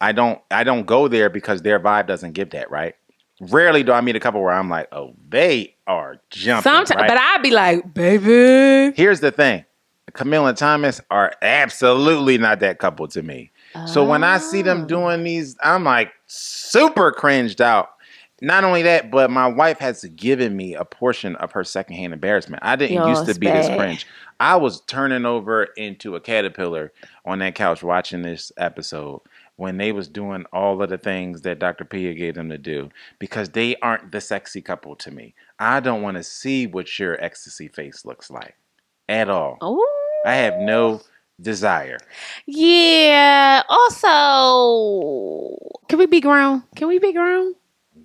go there because their vibe doesn't give that, right? Rarely do I meet a couple where I'm like, oh, they are jumping. Sometimes, right? But I'd be like, baby. Here's the thing. Camille and Thomas are absolutely not that couple to me. So when I see them doing these, I'm like super cringed out. Not only that, but my wife has given me a portion of her secondhand embarrassment. I didn't used to be this cringe. I was turning over into a caterpillar on that couch watching this episode when they was doing all of the things that Dr. Pia gave them to do, because they aren't the sexy couple to me. I don't want to see what your ecstasy face looks like at all. Ooh. I have no desire. Yeah. Also, can we be grown?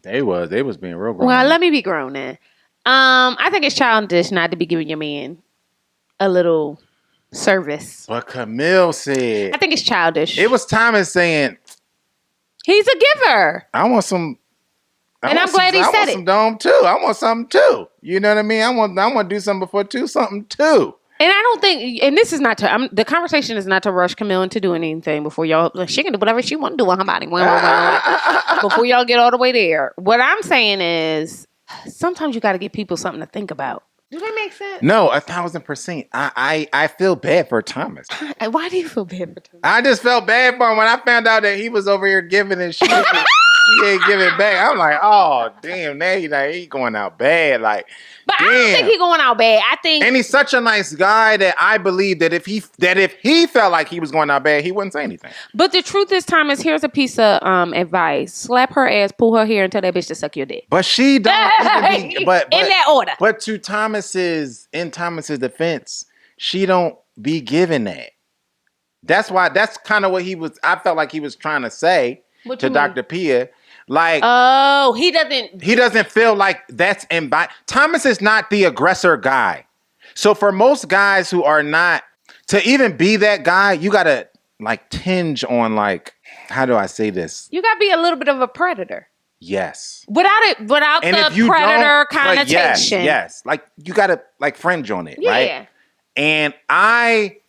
They was being real grown. Well, let me be grown then. I think it's childish not to be giving your man a little service. But Camille said, I think it's childish. It was Thomas saying, he's a giver. I want some. And I'm glad he said it. I want some dome too. I want something too. You know what I mean? I want to do something before something too. And I don't think, and this is not to, the conversation is not to rush Camille into doing anything before y'all, she can do whatever she want to do with her body. Before y'all get all the way there. What I'm saying is, sometimes you got to give people something to think about. Does that make sense? No, 1,000%. I feel bad for Thomas. Why do you feel bad for Thomas? I just felt bad for him when I found out that he was over here giving and shit. He ain't giving back. I'm like, oh damn, now he going out bad. Like, but damn. I don't think he going out bad. I think, and he's such a nice guy that I believe that if he felt like he was going out bad, he wouldn't say anything. But the truth is, Thomas, here's a piece of advice: slap her ass, pull her hair, and tell that bitch to suck your dick. But she don't. Even be, but in that order. But in Thomas's defense, she don't be giving that. That's why. That's kind of what I felt like he was trying to say to Dr. Pia. Like, oh, he doesn't feel like that's Thomas is not the aggressor guy. So for most guys who are not, to even be that guy, you gotta like tinge on, like, how do I say this? You gotta be a little bit of a predator. Yes. Without the predator connotation. Yes. Like, you gotta like fringe on it, right? And I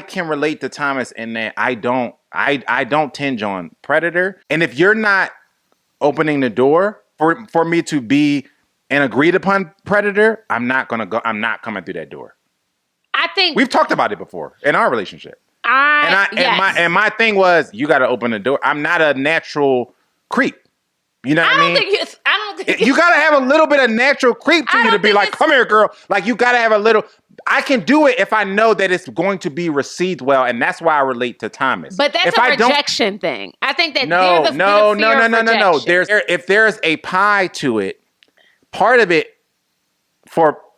can relate to Thomas in that I don't tinge on predator. And if you're not opening the door for me to be an agreed upon predator, I'm not coming through that door. I think we've talked about it before in our relationship. Yes. And my thing was, you got to open the door. I'm not a natural creep. You know what I mean? I don't think you got to have a little bit of natural creep to you to be like, come here, girl. Like, you got to have a little. I can do it if I know that it's going to be received well, and that's why I relate to Thomas. But that's a rejection thing. I think that no. If there's a pie to it, part of it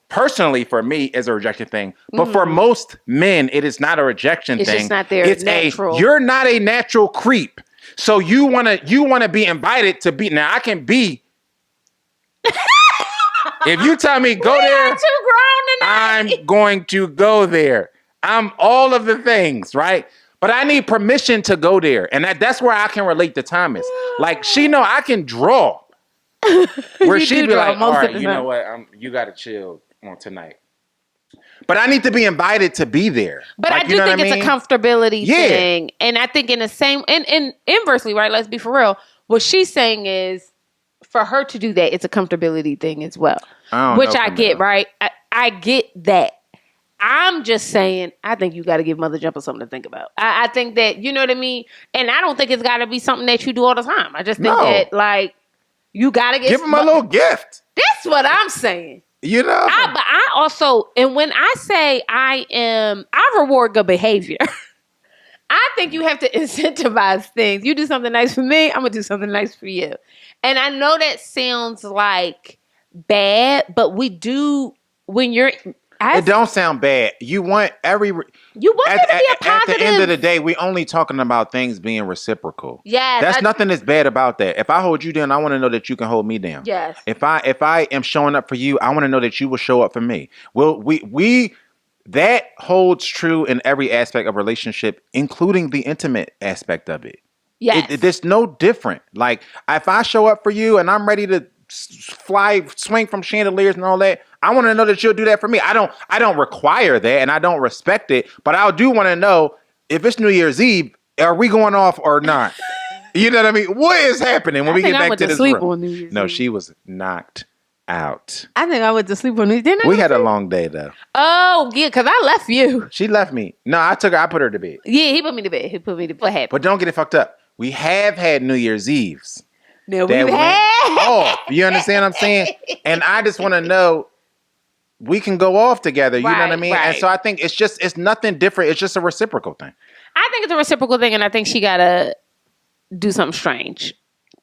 personally for me is a rejection thing. But for most men, it is not a rejection thing. It's just not their natural. You're not a natural creep. So you wanna be invited to be. Now I can be. If you tell me go there, too grown tonight. I'm going to go there. I'm all of the things, right? But I need permission to go there, and that's where I can relate to Thomas. Like, she know I can draw. Where she be like, all right, you know what? You got to chill on tonight. But I need to be invited to be there. But like, I do think it's a comfortability thing, and I think in the same and inversely, right? Let's be for real. What she's saying is, for her to do that, it's a comfortability thing as well. Which I get, right? I get that. I'm just saying, I think you got to give Mother Jumper something to think about. I think that, you know what I mean? And I don't think it's got to be something that you do all the time. I just think that, like, you got to give him a little gift. That's what I'm saying. You know? But I also, and when I say I reward good behavior. I think you have to incentivize things. You do something nice for me, I'm going to do something nice for you. And I know that sounds like bad, but we do when you're. It don't sound bad. You want there to be a positive. At the end of the day, we only talking about things being reciprocal. Yeah, that's nothing that's bad about that. If I hold you down, I want to know that you can hold me down. Yes. If I am showing up for you, I want to know that you will show up for me. Well, we that holds true in every aspect of relationship, including the intimate aspect of it. Yes. There's no different. Like, if I show up for you and I'm ready to swing from chandeliers and all that, I want to know that you'll do that for me. I don't require that and I don't respect it, but I do want to know if it's New Year's Eve, are we going off or not? You know what I mean? What is happening when we get back to this room? No, she was knocked out. I think I went to sleep on New Year's Eve. We had a long day though. Oh, yeah, because I left you. She left me. No, I put her to bed. Yeah, he put me to bed. What happened? But don't get it fucked up. We have had New Year's Eves. No, we have. Off. You understand what I'm saying? And I just want to know, we can go off together. You know what I mean? Right. And so I think it's nothing different. It's just a reciprocal thing. I think it's a reciprocal thing, and I think she got to do something strange.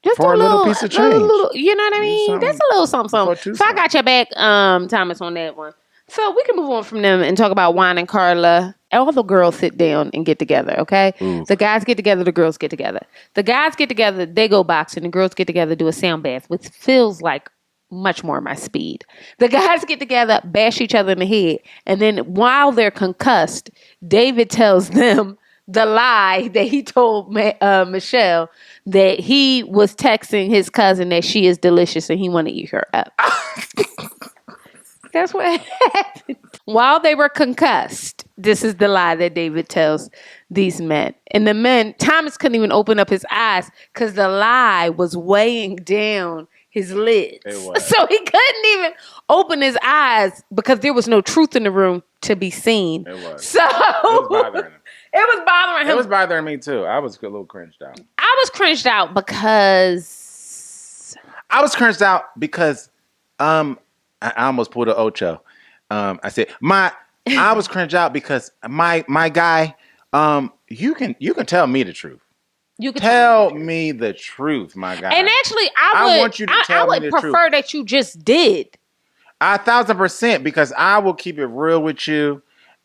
Just for a little piece of change. You know what I mean? That's a little something. So I got your back, Thomas, on that one. So we can move on from them and talk about Juan and Carla. All the girls sit down and get together, okay? Ooh. The guys get together, the girls get together. The guys get together, they go boxing. The girls get together, do a sound bath, which feels like much more my speed. The guys get together, bash each other in the head. And then while they're concussed, David tells them the lie that he told Michelle, that he was texting his cousin that she is delicious and he want to eat her up. That's what happened. While they were concussed, this is the lie that David tells these men. And the men, Thomas couldn't even open up his eyes because the lie was weighing down his lids. So he couldn't even open his eyes because there was no truth in the room to be seen. It was. So it was bothering him. It was bothering him. It was bothering me too. I was a little cringed out. I was cringed out because I almost pulled an Ocho. I said I was cringed out because my guy. You can tell me the truth. You can tell me the truth, my guy. And actually, I want you to tell me the truth. I would prefer that you just did. 1,000%, because I will keep it real with you.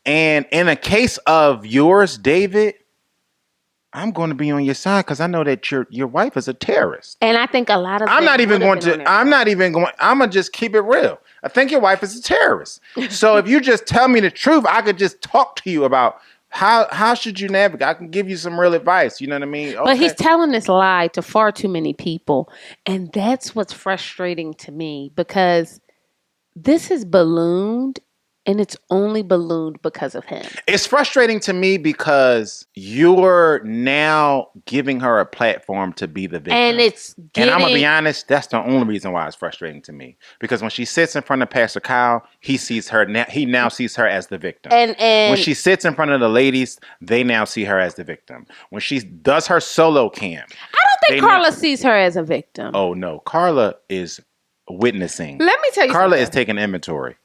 And in a case of yours, David, I'm going to be on your side because I know that your wife is a terrorist. And I think a lot of I'm going to just keep it real. I think your wife is a terrorist. So if you just tell me the truth, I could just talk to you about how should you navigate. I can give you some real advice. You know what I mean? Okay. But he's telling this lie to far too many people. And that's what's frustrating to me, because this is ballooned. And it's only ballooned because of him. It's frustrating to me because you're now giving her a platform to be the victim. And and I'm going to be honest, that's the only reason why it's frustrating to me. Because when she sits in front of Pastor Kyle, he now sees her as the victim. And when she sits in front of the ladies, they now see her as the victim. When she does her solo cam. I don't think Carla sees her as a victim. Oh, no. Carla is witnessing. Let me tell you Carla is taking inventory.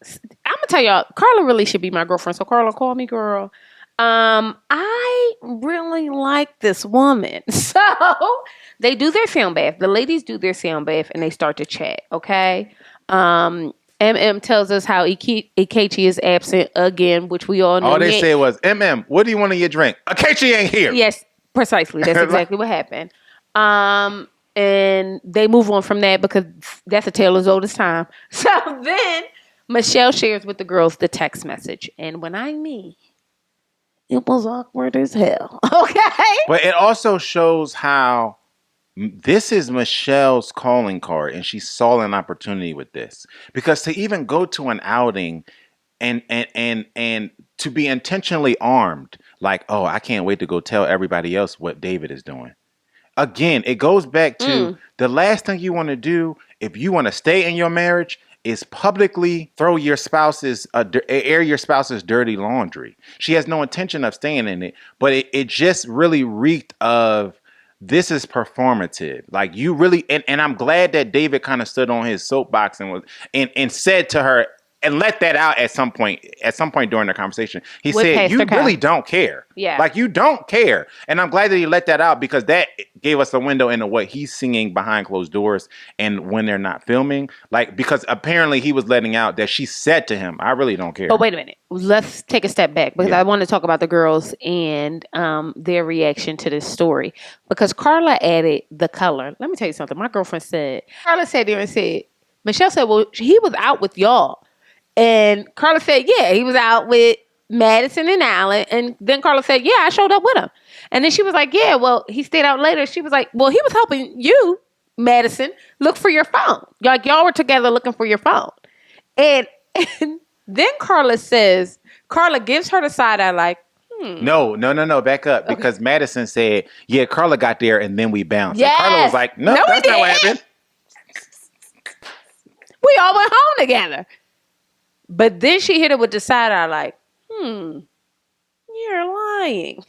I'm gonna tell y'all, Carla really should be my girlfriend. So Carla, call me, girl. I really like this woman. So they do their sound bath. The ladies do their sound bath and they start to chat. Okay. MM tells us how Ikechi is absent again, which we all know. All they said was, MM, what do you want in your drink? Ikechi ain't here. Yes, precisely. That's exactly what happened. And they move on from that because that's a tale as old as time. So then Michelle shares with the girls the text message. And when I mean, it was awkward as hell. Okay? But it also shows how this is Michelle's calling card, and she saw an opportunity with this. Because to even go to an outing and to be intentionally armed, like, oh, I can't wait to go tell everybody else what David is doing. Again, it goes back to the last thing you want to do if you want to stay in your marriage is publicly air your spouse's dirty laundry. She has no intention of staying in it, but it just really reeked of, this is performative. Like you really, and I'm glad that David kind of stood on his soapbox and said to her, and let that out at some point during the conversation. He said, you really don't care. Yeah. Like you don't care. And I'm glad that he let that out, because that gave us a window into what he's singing behind closed doors and when they're not filming. Like, because apparently he was letting out that she said to him, I really don't care. But wait a minute. Let's take a step back, because I want to talk about the girls and their reaction to this story. Because Carla added the color. Let me tell you something. My girlfriend said, Carla sat there and said, Michelle said, well, he was out with y'all. And Carla said, yeah, he was out with Madison and Alan. And then Carla said, yeah, I showed up with him. And then she was like, yeah, well, he stayed out later. She was like, well, he was helping you, Madison, look for your phone. Like y'all were together looking for your phone. And then Carla gives her the side eye like, No. Back up. Okay. Because Madison said, yeah, Carla got there and then we bounced. Yes. And Carla was like, no, that's not what happened. We all went home together. But then she hit it with the side eye like, you're lying.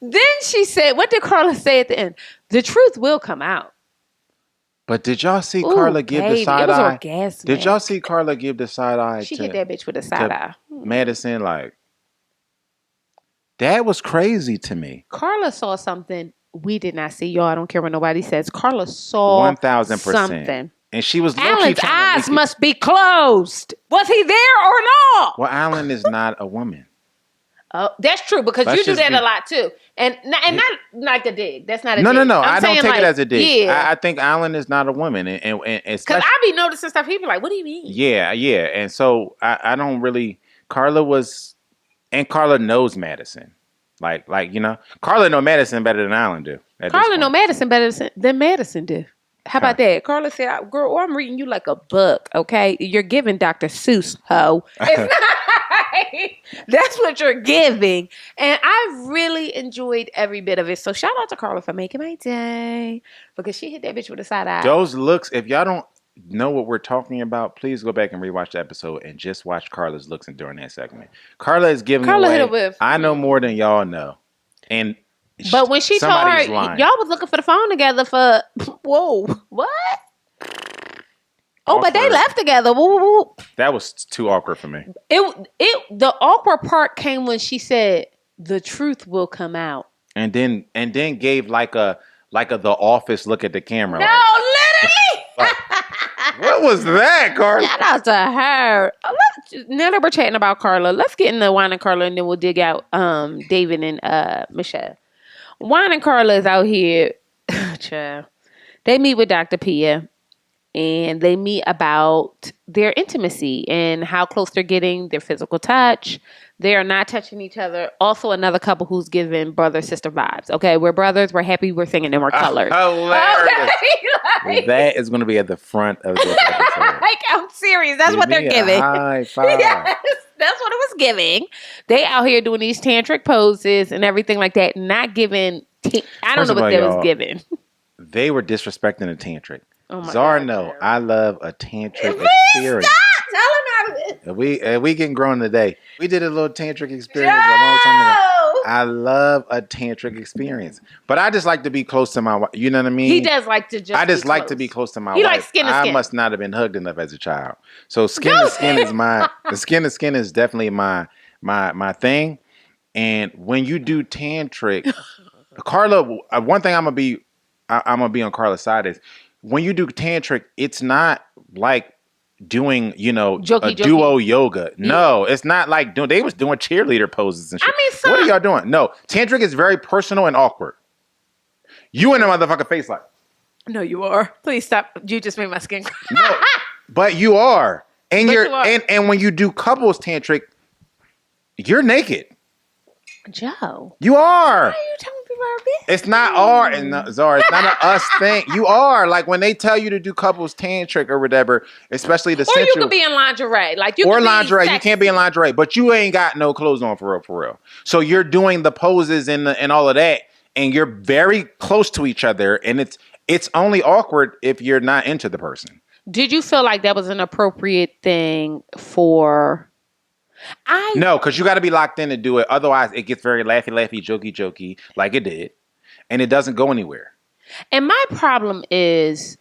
Then she said, what did Carla say at the end? The truth will come out. But did y'all see Carla give the side eye? Orgasmic. Did y'all see Carla give the side eye? She hit that bitch with a side eye. Madison, like, that was crazy to me. Carla saw something we did not see, y'all. I don't care what nobody says. Carla saw 1,000% something. And she was Alan's eyes must be closed. Was he there or not? Well, Alan is not a woman. Oh, that's true because you do that a lot too, and not like a dig. That's not a dig. No. I don't take it as a dig. Yeah. I think Alan is not a woman, and because I be noticing stuff. He be like, "What do you mean?" Yeah, and so I don't really. Carla knows Madison, like Carla know Madison better than Alan do. Carla know Madison better than Madison do. How about that? Carla said, "Girl, I'm reading you like a book. Okay, you're giving Dr. Seuss, ho." It's not. That's what you're giving. And I really enjoyed every bit of it. So shout out to Carla for making my day. Because she hit that bitch with a side eye. Those looks, if y'all don't know what we're talking about, please go back and rewatch the episode and just watch Carla's looks during that segment. Carla is giving away, I know more than y'all know. But when she told her, y'all was looking for the phone together for, whoa, what? Oh, awkward. But they left together. Woo, woo, woo. That was too awkward for me. The awkward part came when she said, "The truth will come out," and then gave like a The Office look at the camera. No, literally. What was that, Carla? Shout out to her. Now that we're chatting about Carla, let's get into Juan and Carla, and then we'll dig out David and Michelle. Juan and Carla is out here. Child. They meet with Dr. Pia. And they meet about their intimacy and how close they're getting, their physical touch. They are not touching each other. Also, another couple who's giving brother-sister vibes. Okay, we're brothers. We're happy. We're singing and we're colored. Hilarious. Okay? That is going to be at the front of this episode. I'm serious. That's what they're giving. High five. Yes, that's what it was giving. They out here doing these tantric poses and everything like that. Not giving. I don't know what they was giving. They were disrespecting the tantric. Oh Zar, no, I love a tantric experience. Stop telling her. We getting grown today. We did a little tantric experience a long time ago. I love a tantric experience, but I just like to be close to my wife. You know what I mean? He does like to just. I just like to be close to my wife. He likes skin to skin. I must not have been hugged enough as a child. So skin to skin is my. The skin to skin is definitely my thing. And when you do tantric, Carla, one thing I'm gonna be on Carla's side is. When you do tantric, it's not like doing, jokey. Duo yoga. No, it's not like they was doing cheerleader poses and shit. What are y'all doing? No, tantric is very personal and awkward. You in the motherfucking face like. No, you are. Please stop. You just made my skin cry. No, but you are. And and when you do couples tantric, you're naked. Joe. You are. Why are you telling people our business? It's not Zara, it's not an us thing. You are. Like when they tell you to do couples tantric or whatever, especially the sensual. Or you could be in lingerie. Or lingerie. You can't be in lingerie, but you ain't got no clothes on for real. So you're doing the poses and all of that, and you're very close to each other, and it's only awkward if you're not into the person. Did you feel like that was an appropriate thing for... No, because you got to be locked in to do it. Otherwise, it gets very laughy, jokey, like it did. And it doesn't go anywhere. And my problem is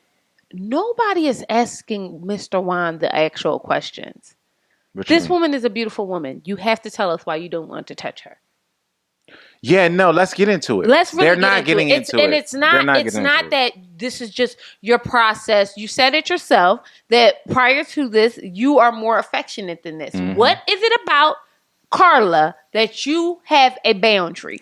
nobody is asking Mr. Juan the actual questions. This woman is a beautiful woman. You have to tell us why you don't want to touch her. Yeah, no, let's get into it. They're not getting into it. And it's not that this is just your process. You said it yourself that prior to this, you are more affectionate than this. Mm-hmm. What is it about Carla that you have a boundary?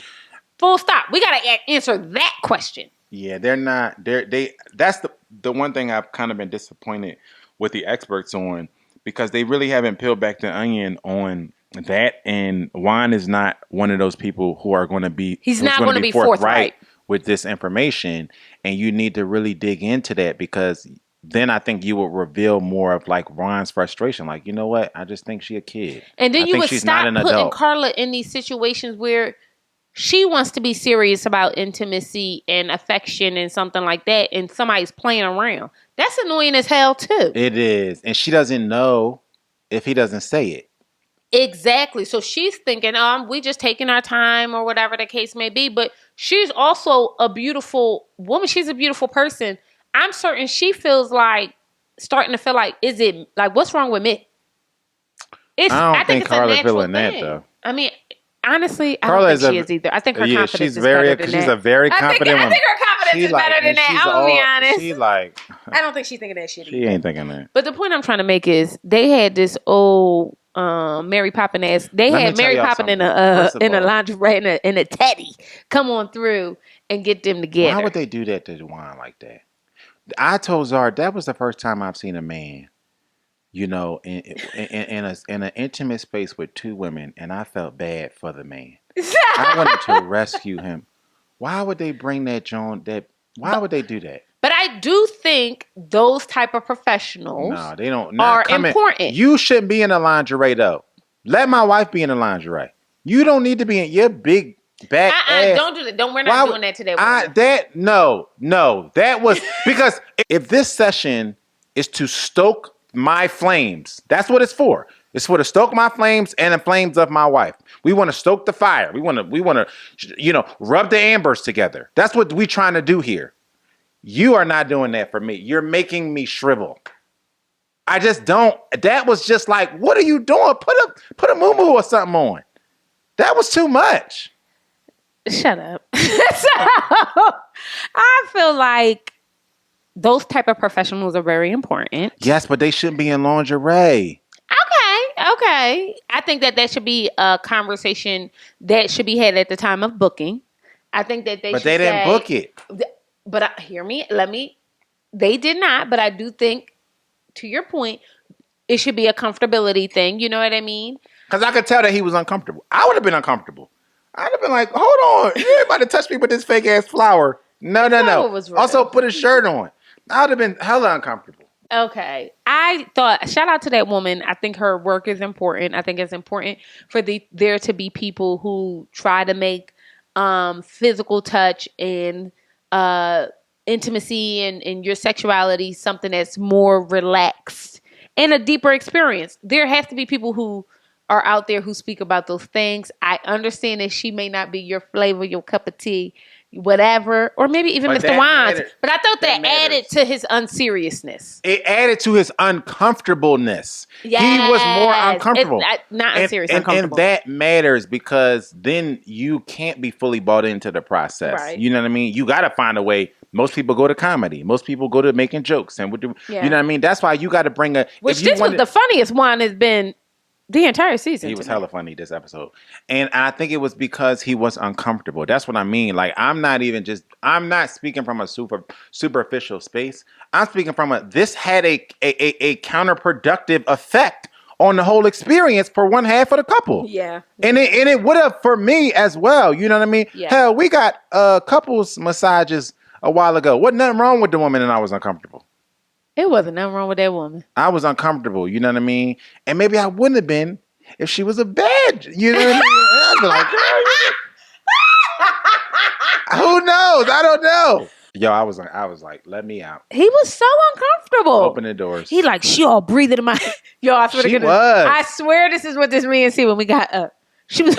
Full stop. We got to answer that question. Yeah, they're not. That's the one thing I've kind of been disappointed with the experts on, because they really haven't peeled back the onion on that. And Juan is not one of those people who are going to be. He's not going to be forthright with this information. And you need to really dig into that, because then I think you would reveal more of like Ron's frustration. Like, you know what? I just think she a kid. And then you would stop putting adult. Carla in these situations where she wants to be serious about intimacy and affection and something like that, and somebody's playing around. That's annoying as hell too. It is. And she doesn't know if he doesn't say it. Exactly. So she's thinking, we just taking our time or whatever the case may be. But she's also a beautiful woman. She's a beautiful person. I'm certain she feels like, starting to feel like, is it, like, what's wrong with me? I think Carla's feeling that, though. I mean, honestly, I don't think she is either. I think her confidence is better than that. She's a very confident woman. I think her confidence is better than that. I'm going to be honest. She like... I don't think she's thinking that shit either. She ain't thinking that. But the point I'm trying to make is, they had this old... Mary Poppin ass. They had Mary Poppin in a lingerie in a teddy come on through and get them together. Why would they do that to Juan like that? I told Zar that was the first time I've seen a man, you know, in an intimate space with two women, and I felt bad for the man. I wanted to rescue him. Why would they bring that John? Why would they do that? But I do think those type of professionals are important. You shouldn't be in a lingerie, though. Let my wife be in a lingerie. You don't need to be in your big back ass. Don't do that. We're not doing that today. That was because if this session is to stoke my flames, that's what it's for. It's for to stoke my flames and the flames of my wife. We want to stoke the fire. We want to, rub the embers together. That's what we're trying to do here. You are not doing that for me. You're making me shrivel. I just don't. That was just like, what are you doing? Put a moo-moo or something on. That was too much. Shut up. So, I feel like those type of professionals are very important. Yes, but they shouldn't be in lingerie. Okay. I think that should be a conversation that should be had at the time of booking. I think that they didn't book it. But hear me, they did not, but I do think, to your point, it should be a comfortability thing. You know what I mean? Because I could tell that he was uncomfortable. I would have been uncomfortable. I'd have been like, hold on, you ain't about to touch me with this fake ass flower. No. Also put a shirt on. I would have been hella uncomfortable. Okay. I thought, shout out to that woman. I think her work is important. I think it's important for there to be people who try to make physical touch and intimacy and your sexuality something that's more relaxed and a deeper experience. There have to be people who are out there who speak about those things. I understand that she may not be your flavor, your cup of tea, whatever, or maybe even Mr. Juan's. But I thought that added to his unseriousness. It added to his uncomfortableness. Yes. He was more uncomfortable. Not unserious, uncomfortable. And that matters because then you can't be fully bought into the process. Right. You know what I mean? You got to find a way. Most people go to comedy. Most people go to making jokes. And you know what I mean? That's why you got to bring a... Which this was the funniest one has been... the entire season. He was hella funny this episode. And I think it was because he was uncomfortable. That's what I mean. Like, I'm not speaking from a superficial space. I'm speaking from this had a counterproductive effect on the whole experience for one half of the couple. Yeah. And it would have for me as well. You know what I mean? Yeah. Hell, we got couples massages a while ago. Wasn't nothing wrong with the woman and I was uncomfortable. It wasn't nothing wrong with that woman. I was uncomfortable, you know what I mean? And maybe I wouldn't have been if she was a bad, you know what I mean? I'd be like, who knows? I don't know. Yo, I was like, let me out. He was so uncomfortable. Open the doors. He like, she all breathing in my... Yo, I swear to goodness. I swear this is what this man see when we got up. She was...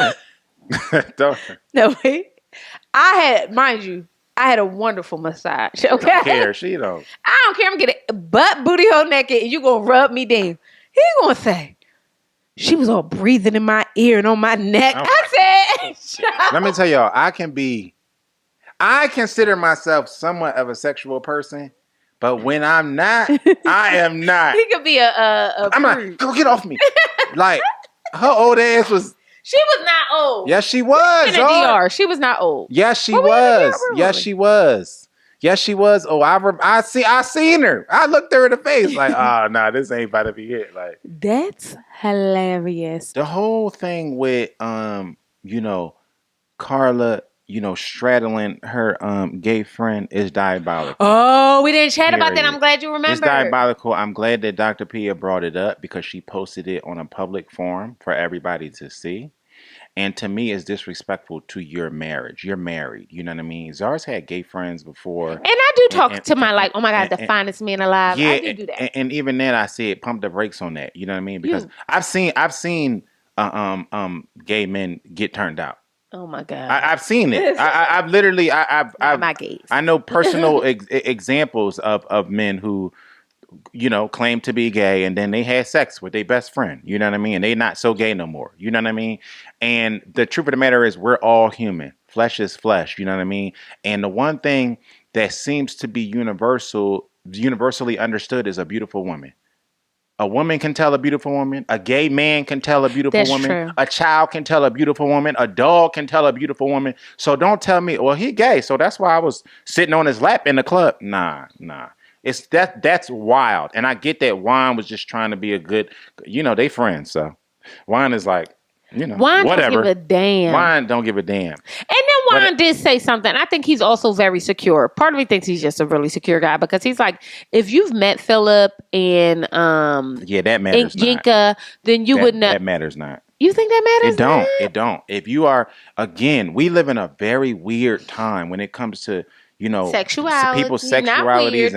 No, wait. Mind you, I had a wonderful massage. Okay, I don't care. She don't. I don't care. I'm getting butt booty hole naked, and you gonna rub me down. He gonna say she was all breathing in my ear and on my neck. I said, let me tell y'all, I consider myself somewhat of a sexual person, but when I'm not, I am not. He could be I'm like, go get off me. Like her old ass was. She was not old. Yes, she was. In the DR, she was not old. Yes, she was. Yes, she was. Yes, she was. Oh, I seen her. I looked her in the face like, oh, no, this ain't about to be it. Like, that's hilarious. The whole thing with, Carla straddling her gay friend is diabolical. Oh, we didn't chat about that. I'm glad you remember. It's diabolical. I'm glad that Dr. Pia brought it up because she posted it on a public forum for everybody to see. And to me, it's disrespectful to your marriage. You're married. You know what I mean? Zar's had gay friends before. And I do talk to my, oh my God, the finest man alive. Yeah, I do that. And even then, I said, pump the brakes on that. You know what I mean? Because I've seen gay men get turned out. Oh my God! I've seen it. I've literally, my gaze. I know personal examples of men who, claim to be gay, and then they had sex with their best friend. You know what I mean? And they not so gay no more. You know what I mean? And the truth of the matter is, we're all human. Flesh is flesh. You know what I mean? And the one thing that seems to be universally understood is a beautiful woman. A woman can tell a beautiful woman. A gay man can tell a beautiful woman. True. A child can tell a beautiful woman. A dog can tell a beautiful woman. So don't tell me, well, he gay, so that's why I was sitting on his lap in the club. Nah. It's that's wild. And I get that Juan was just trying to be a good, they friends. So Juan is like, Juan whatever. Don't give a damn. Juan don't give a damn. And then Juan did say something. I think he's also very secure. Part of me thinks he's just a really secure guy because he's like, if you've met Philip and that matters and Yinka, then you would know. That matters not. You think that matters? It don't. If you are, again, we live in a very weird time when it comes to sexuality, people's sexualities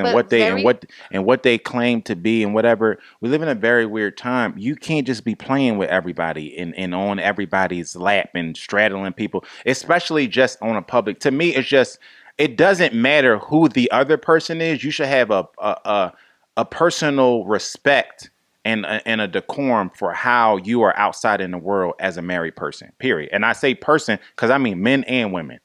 and what they claim to be and whatever. We live in a very weird time. You can't just be playing with everybody and on everybody's lap and straddling people, especially just on a public. To me, it's just, it doesn't matter who the other person is. You should have a personal respect and a decorum for how you are outside in the world as a married person, period. And I say person because I mean men and women.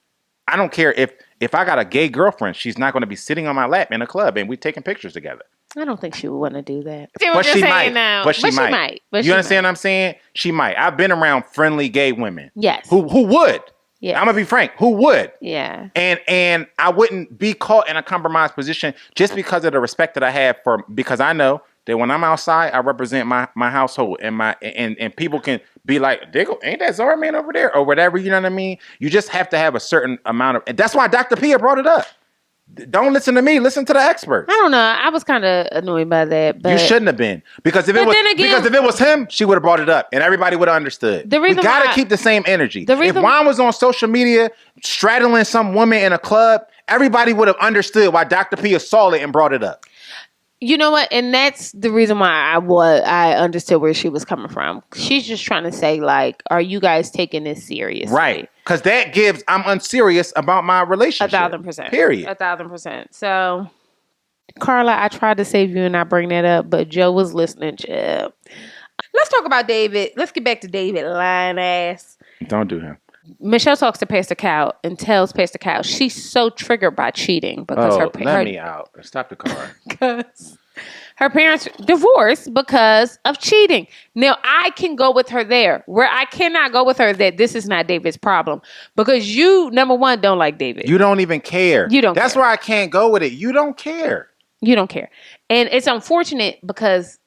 I don't care if I got a gay girlfriend, she's not going to be sitting on my lap in a club and we taking pictures together. I don't think she would want to do that. But she might. But she might. You understand what I'm saying? She might. I've been around friendly gay women. Yes. Who would? Yeah. I'm gonna be frank. Who would? Yeah. And I wouldn't be caught in a compromised position just because of the respect that I have because I know that when I'm outside, I represent my household and people can be like, ain't that Zara man over there or whatever, you know what I mean? You just have to have a certain amount of, and that's why Dr. Pia brought it up. Don't listen to me, listen to the experts. I don't know. I was kind of annoyed by that, but you shouldn't have been because if it was him, she would have brought it up and everybody would have understood. We got to keep the same energy. If Juan was on social media straddling some woman in a club, everybody would have understood why Dr. Pia saw it and brought it up. You know what? And that's the reason why I understood where she was coming from. She's just trying to say, like, are you guys taking this seriously? Right. Because that gives, I'm unserious about my relationship. 1,000%. Period. 1,000%. So, Carla, I tried to save you and I bring that up, but Joe was listening, Chip. Let's talk about David. Let's get back to David, lying ass. Don't do him. Michelle talks to Pastor Cal and tells Pastor Cal she's so triggered by cheating because let me out. Stop the car. Because her parents divorced because of cheating. Now I can go with her there. Where I cannot go with her that this is not David's problem because you, number one, don't like David. You don't even care. You don't. That's care. where I can't go with it. You don't care. You don't care, and it's unfortunate because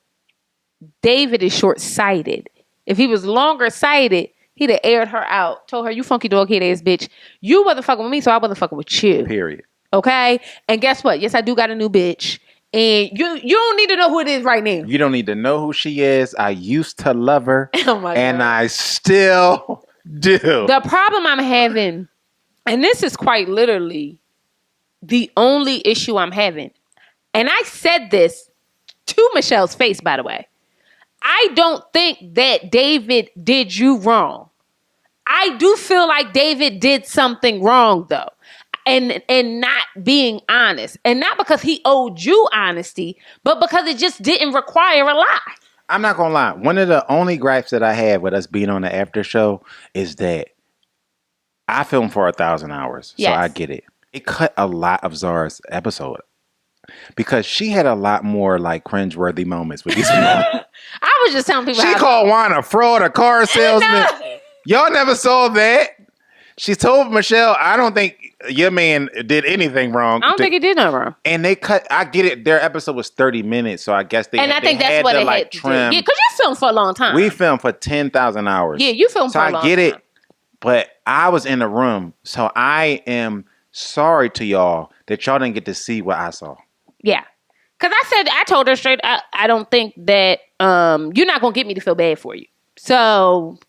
David is short-sighted. If he was longer-sighted, he'd have aired her out, told her, you funky dog head ass bitch. You wasn't fucking with me, so I wasn't fucking with you. Period. Okay? And guess what? Yes, I do got a new bitch. And you don't need to know who it is right now. You don't need to know who she is. I used to love her. Oh my God. And I still do. The problem I'm having, and this is quite literally the only issue I'm having. And I said this to Michelle's face, by the way. I don't think that David did you wrong. I do feel like David did something wrong, though, and not being honest. And not because he owed you honesty, but because it just didn't require a lie. I'm not going to lie. One of the only gripes that I have with us being on the after show is that I filmed for 1,000 hours, so I get it. It cut a lot of Zar's episode. Because she had a lot more like cringeworthy moments with these people. I was just telling people. She called Juan a fraud, a car salesman. Y'all never saw that. She told Michelle, I don't think your man did anything wrong. I don't think he did nothing wrong. And they cut. I get it. Their episode was 30 minutes, so I guess I think that's what they had to trim. Yeah, because you filmed for a long time. We filmed for 10,000 hours. Yeah, you filmed for a long time. So I get it. But I was in the room, so I am sorry to y'all that y'all didn't get to see what I saw. Yeah. Because I told her straight, I don't think that you're not going to get me to feel bad for you. So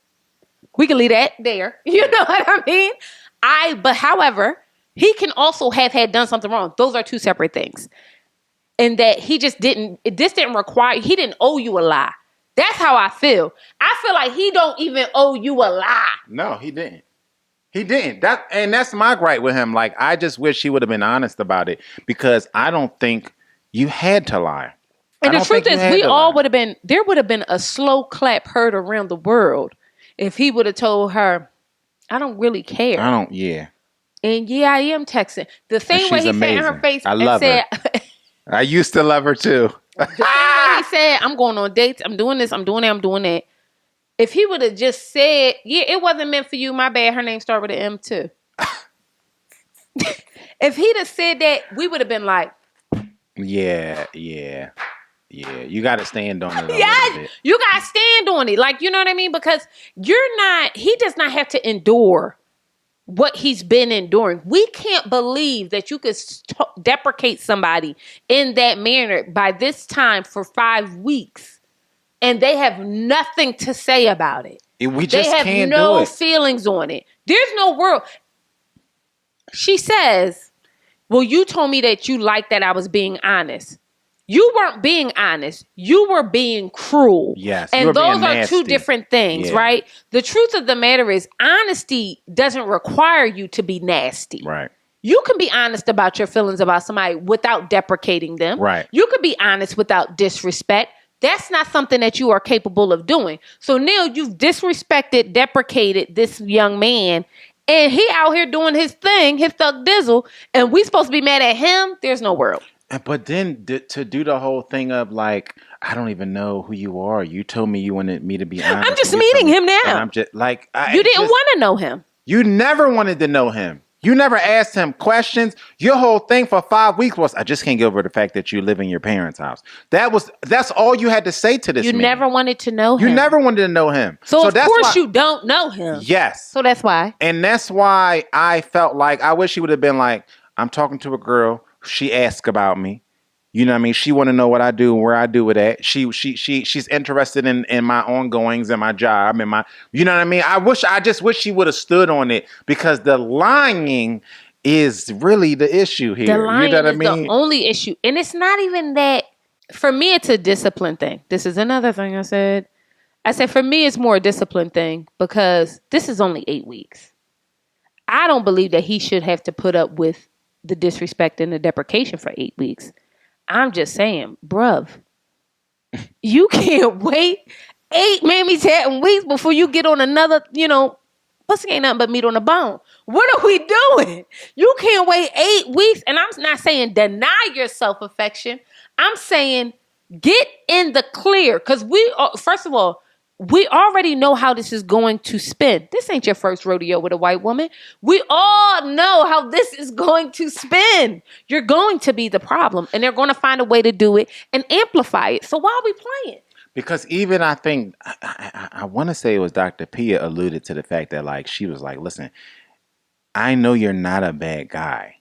we can leave that there. You know what I mean? But however, he can also have had done something wrong. Those are two separate things. And that he just didn't owe you a lie. That's how I feel. I feel like he don't even owe you a lie. No, he didn't. He didn't. That's my gripe with him. Like, I just wish he would have been honest about it, because I don't think you had to lie. And the truth is, there would have been a slow clap heard around the world if he would have told her, I don't really care. Yeah. And yeah, I am texting. The same way he said in her face, I love her. I used to love her too. The same way he said, I'm going on dates, I'm doing this, I'm doing that, I'm doing that. If he would have just said, yeah, it wasn't meant for you, my bad, her name started with an M too. If he'd have said that, we would have been like, yeah. You got to stand on it. Yeah, you got to stand on it. Like, you know what I mean? Because he does not have to endure what he's been enduring. We can't believe that you could deprecate somebody in that manner by this time for 5 weeks, and they have nothing to say about it. We just can't do it. They have no feelings on it. There's no world. She says, well, you told me that you liked that I was being honest. You weren't being honest. You were being cruel. Yes. And those are two different things, right? The truth of the matter is, honesty doesn't require you to be nasty. Right. You can be honest about your feelings about somebody without deprecating them. Right. You can be honest without disrespect. That's not something that you are capable of doing. So, Neil, you've disrespected, deprecated this young man, and he out here doing his thing, his thug dizzle, and we supposed to be mad at him? There's no world. But then to do the whole thing of like, I don't even know who you are. You told me you wanted me to be honest. I'm just meeting him now. And I'm just like, you didn't want to know him. You never wanted to know him. You never asked him questions. Your whole thing for 5 weeks was, I just can't get over the fact that you live in your parents' house. That's all you had to say to this man. You never wanted to know him. You never wanted to know him. So of course you don't know him. Yes. So that's why. And that's why I felt like, I wish he would have been like, I'm talking to a girl. She asked about me. You know what I mean? She want to know what I do and where I do it at. She's interested in my ongoings and my job and my, you know what I mean? I just wish she would have stood on it, because the lying is really the issue here. The lying you know what is I mean? The only issue. And it's not even that. For me, it's a discipline thing. This is another thing I said. I said, for me, it's more a discipline thing, because this is only 8 weeks. I don't believe that he should have to put up with the disrespect and the deprecation for 8 weeks. I'm just saying, bruv, you can't wait 8 maybe 10 weeks before you get on another, pussy ain't nothing but meat on the bone. What are we doing? You can't wait 8 weeks. And I'm not saying deny your self-affection. I'm saying get in the clear. Because first of all, we already know how this is going to spin. This ain't your first rodeo with a white woman. We all know how this is going to spin. You're going to be the problem, and they're going to find a way to do it and amplify it. So why are we playing? Because even I think, I want to say it was Dr. Pia alluded to the fact that, like, she was like, listen, I know you're not a bad guy.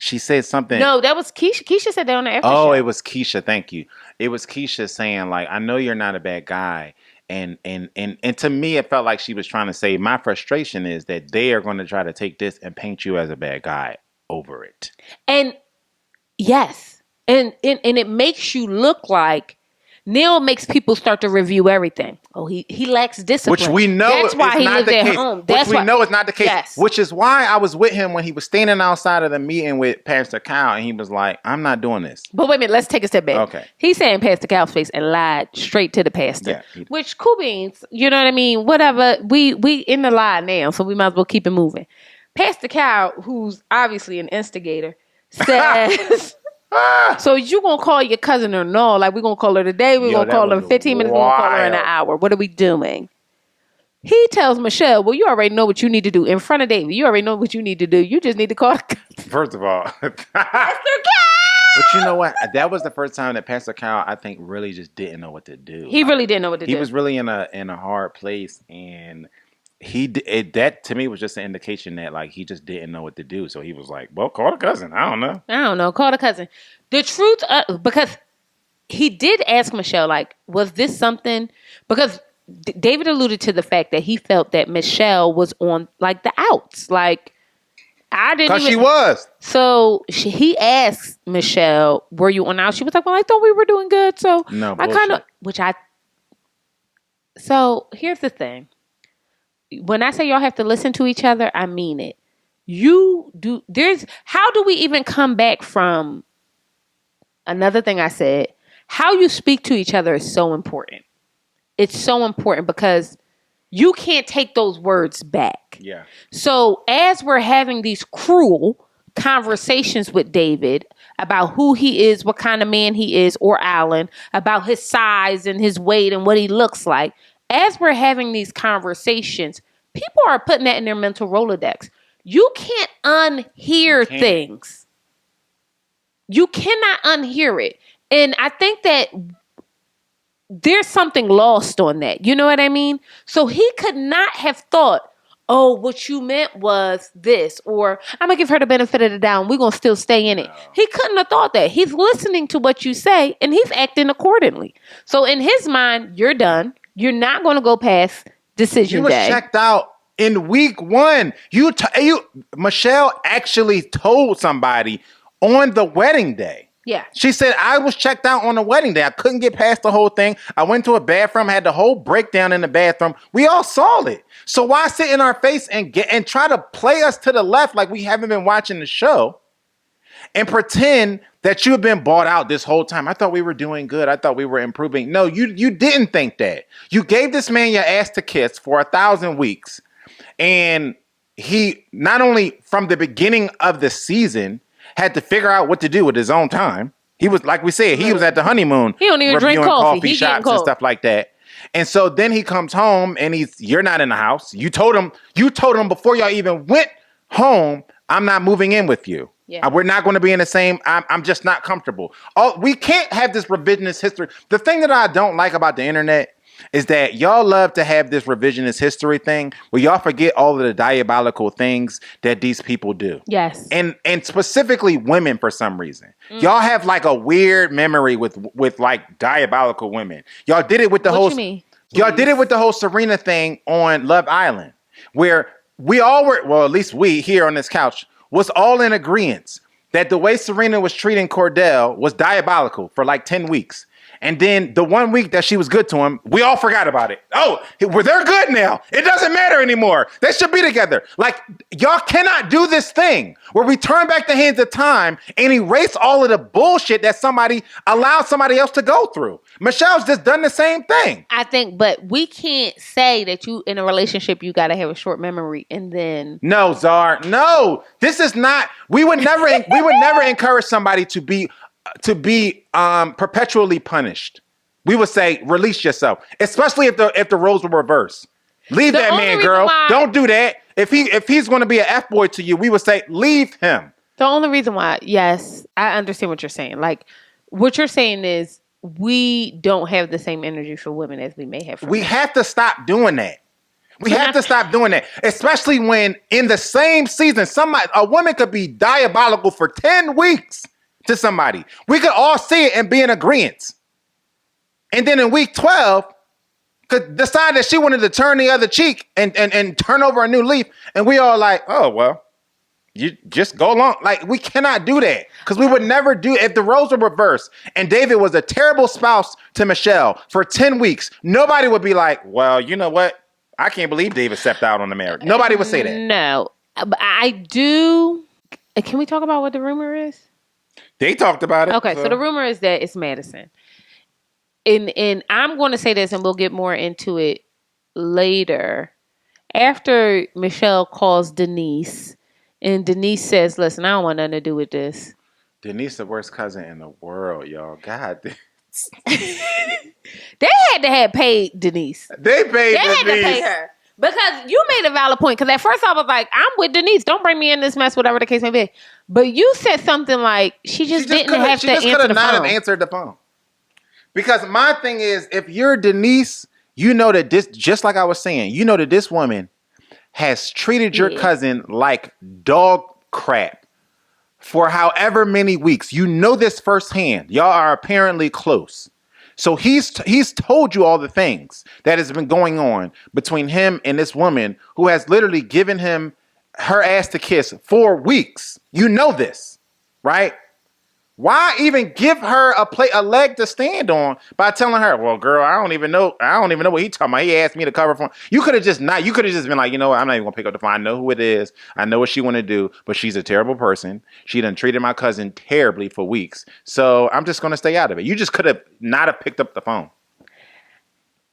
She said something. No, that was Keisha. Keisha said that on the after show. Oh, it was Keisha. Thank you. It was Keisha saying, like, I know you're not a bad guy. And to me, it felt like she was trying to say, my frustration is that they are going to try to take this and paint you as a bad guy over it. And yes. And it makes you look like Neil makes people start to review everything. Oh, he lacks discipline. Which we know That's why he lives at home. Which we know is not the case. Yes. Which is why I was with him when he was standing outside of the meeting with Pastor Kyle, and he was like, I'm not doing this. But wait a minute, let's take a step back. Okay. He's saying Pastor Kyle's face and lied straight to the pastor. Yeah, which, cool beans, you know what I mean? Whatever. We in the lie now, so we might as well keep it moving. Pastor Kyle, who's obviously an instigator, says... So you gonna call your cousin or no? Like, we're gonna call her today, we're gonna call her in 15 minutes, we're gonna call her in an hour. What are we doing? He tells Michelle, well, you already know what you need to do in front of David. You already know what you need to do. You just need to call First of all, Pastor Kyle! But you know what? That was the first time that Pastor Kyle, I think, really just didn't know what to do. He really didn't know what to do. He was really in a hard place, and that to me was just an indication that like he just didn't know what to do. So he was like, well, call the cousin. I don't know. Call the cousin. The truth, because he did ask Michelle, like, was this something? Because David alluded to the fact that he felt that Michelle was on like the outs. Like, I didn't. Because she was. So he asked Michelle, were you on out? She was like, well, I thought we were doing good. So no, I kind of, so here's the thing. When I say y'all have to listen to each other, I mean it. How do we even come back from another thing I said? How you speak to each other is so important. It's so important because you can't take those words back. Yeah. So as we're having these cruel conversations with David about who he is, what kind of man he is, or Alan, about his size and his weight and what he looks like, as we're having these conversations, people are putting that in their mental Rolodex. You can't unhear things. You cannot unhear it. And I think that there's something lost on that. You know what I mean? So he could not have thought, oh, what you meant was this, or I'm going to give her the benefit of the doubt and we're going to still stay in it. He couldn't have thought that. He's listening to what you say and he's acting accordingly. So in his mind, you're done. You're not going to go past decision day. You was checked out in week 1. Michelle actually told somebody on the wedding day. Yeah. She said, I was checked out on the wedding day. I couldn't get past the whole thing. I went to a bathroom, had the whole breakdown in the bathroom. We all saw it. So why sit in our face and try to play us to the left like we haven't been watching the show and pretend that you have been bought out this whole time? I thought we were doing good. I thought we were improving. No, you didn't think that. You gave this man your ass to kiss for 1,000 weeks. And he, not only from the beginning of the season, had to figure out what to do with his own time. He was, like we said, he was at the honeymoon. He don't even drink coffee shops and stuff like that. And so then he comes home and you're not in the house. You told him before y'all even went home, I'm not moving in with you. Yeah. We're not going to be in the same, I'm just not comfortable. We can't have this revisionist history. The thing that I don't like about the internet is that y'all love to have this revisionist history thing where y'all forget all of the diabolical things that these people do. Yes. And specifically women for some reason. Y'all have like a weird memory with like diabolical women. Y'all did it with the whole... Y'all did it with the whole Serena thing on Love Island, where we all were, well, at least we here on this couch, was all in agreement that the way Serena was treating Cordell was diabolical for like 10 weeks. And then the 1 week that she was good to him, we all forgot about it. Oh, well, they're good now. It doesn't matter anymore. They should be together. Like, y'all cannot do this thing where we turn back the hands of time and erase all of the bullshit that somebody allowed somebody else to go through. Michelle's just done the same thing. I think, but we can't say that you, in a relationship, you got to have a short memory and then... No, Zar. No, this is not... We would never encourage somebody to be perpetually punished. We would say, release yourself, especially if the roles were reversed. Leave that man, girl. Don't do that. If he's going to be an F-boy to you, we would say, leave him. The only reason why, yes, I understand what you're saying. Like, what you're saying is we don't have the same energy for women as we may have for men. We have to stop doing that. We have to stop doing that, especially when in the same season, a woman could be diabolical for 10 weeks. To somebody. We could all see it and be in agreement. And then in week 12, could decide that she wanted to turn the other cheek and turn over a new leaf. And we all like, oh, well, you just go along. Like, we cannot do that because we would never do if the roles were reversed and David was a terrible spouse to Michelle for 10 weeks. Nobody would be like, well, you know what? I can't believe David stepped out on the marriage. Nobody would say that. No, I do. Can we talk about what the rumor is? They talked about it. Okay, so the rumor is that it's Madison. And I'm going to say this, and we'll get more into it later. After Michelle calls Denise, and Denise says, listen, I don't want nothing to do with this. Denise, the worst cousin in the world, y'all. God. They had to have paid Denise. They had to pay her. Because you made a valid point. Because at first I was like, I'm with Denise. Don't bring me in this mess, whatever the case may be. But you said something like, she just didn't have to answer the phone. She just could not have answered the phone. Because my thing is, if you're Denise, you know that this, just like I was saying, you know that this woman has treated your cousin like dog crap for however many weeks. You know this firsthand. Y'all are apparently close. So he's told you all the things that has been going on between him and this woman who has literally given him her ass to kiss for weeks. You know this, right? Why even give her a leg to stand on by telling her, well, girl, I don't even know what he talking about. He asked me to cover for him. You could have just been like, you know what? I'm not even gonna pick up the phone. I know who it is. I know what she want to do, but she's a terrible person. She done treated my cousin terribly for weeks. So I'm just gonna stay out of it. You just could have not have picked up the phone.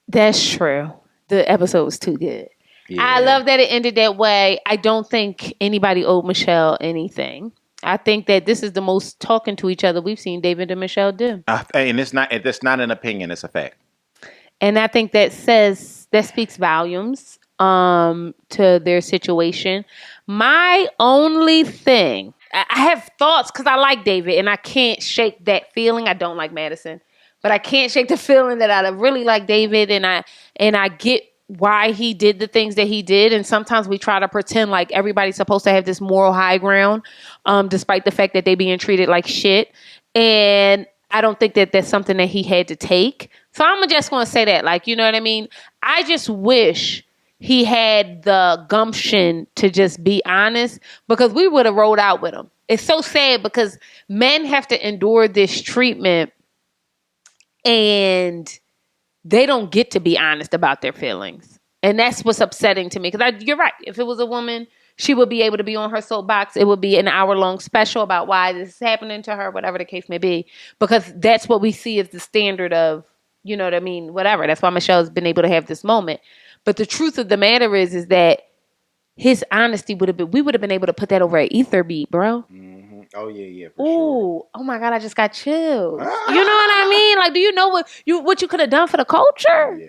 That's true. The episode was too good. Yeah. I love that it ended that way. I don't think anybody owed Michelle anything. I think that this is the most talking to each other we've seen David and Michelle do. And it's not an opinion, it's a fact. And I think that speaks volumes to their situation. My only thing, I have thoughts because I like David and I can't shake that feeling. I don't like Madison, but I can't shake the feeling that I really like David and I get why he did the things that he did. And sometimes we try to pretend like everybody's supposed to have this moral high ground, despite the fact that they being treated like shit. And I don't think that that's something that he had to take. So I'm just going to say that, like, you know what I mean? I just wish he had the gumption to just be honest, because we would have rolled out with him. It's so sad because men have to endure this treatment and they don't get to be honest about their feelings. And that's what's upsetting to me. Because you're right. If it was a woman, she would be able to be on her soapbox. It would be an hour-long special about why this is happening to her, whatever the case may be. Because that's what we see as the standard of, you know what I mean, whatever. That's why Michelle's been able to have this moment. But the truth of the matter is that his honesty we would have been able to put that over an ether beat, bro. Mm-hmm. Oh, yeah, for sure. Oh, my God, I just got chills. You know what I mean? Like, do you know what you could have done for the culture? Yeah.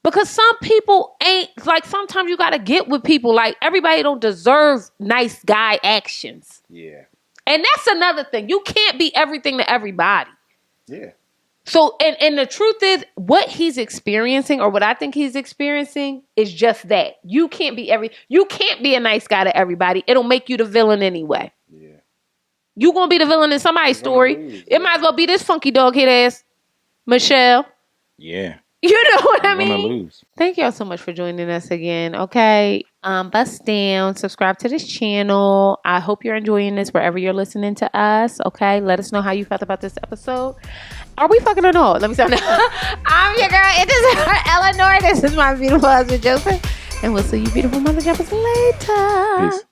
Because some people ain't, like, sometimes you got to get with people. Like, everybody don't deserve nice guy actions. Yeah. And that's another thing. You can't be everything to everybody. Yeah. So, and the truth is, what he's experiencing, or what I think he's experiencing, is just that. You can't be a nice guy to everybody. It'll make you the villain anyway. Yeah. You gonna be the villain in somebody's story. It might as well be this funky dog head ass Michelle. Yeah. You know what I mean? Lose. Thank y'all so much for joining us again. Okay. Bust down. Subscribe to this channel. I hope you're enjoying this wherever you're listening to us. Okay. Let us know how you felt about this episode. Are we fucking or not? Let me sound. I'm your girl. It is Eleanor. This is my beautiful husband, Joseph. And we'll see you beautiful mother jumpers later. Peace.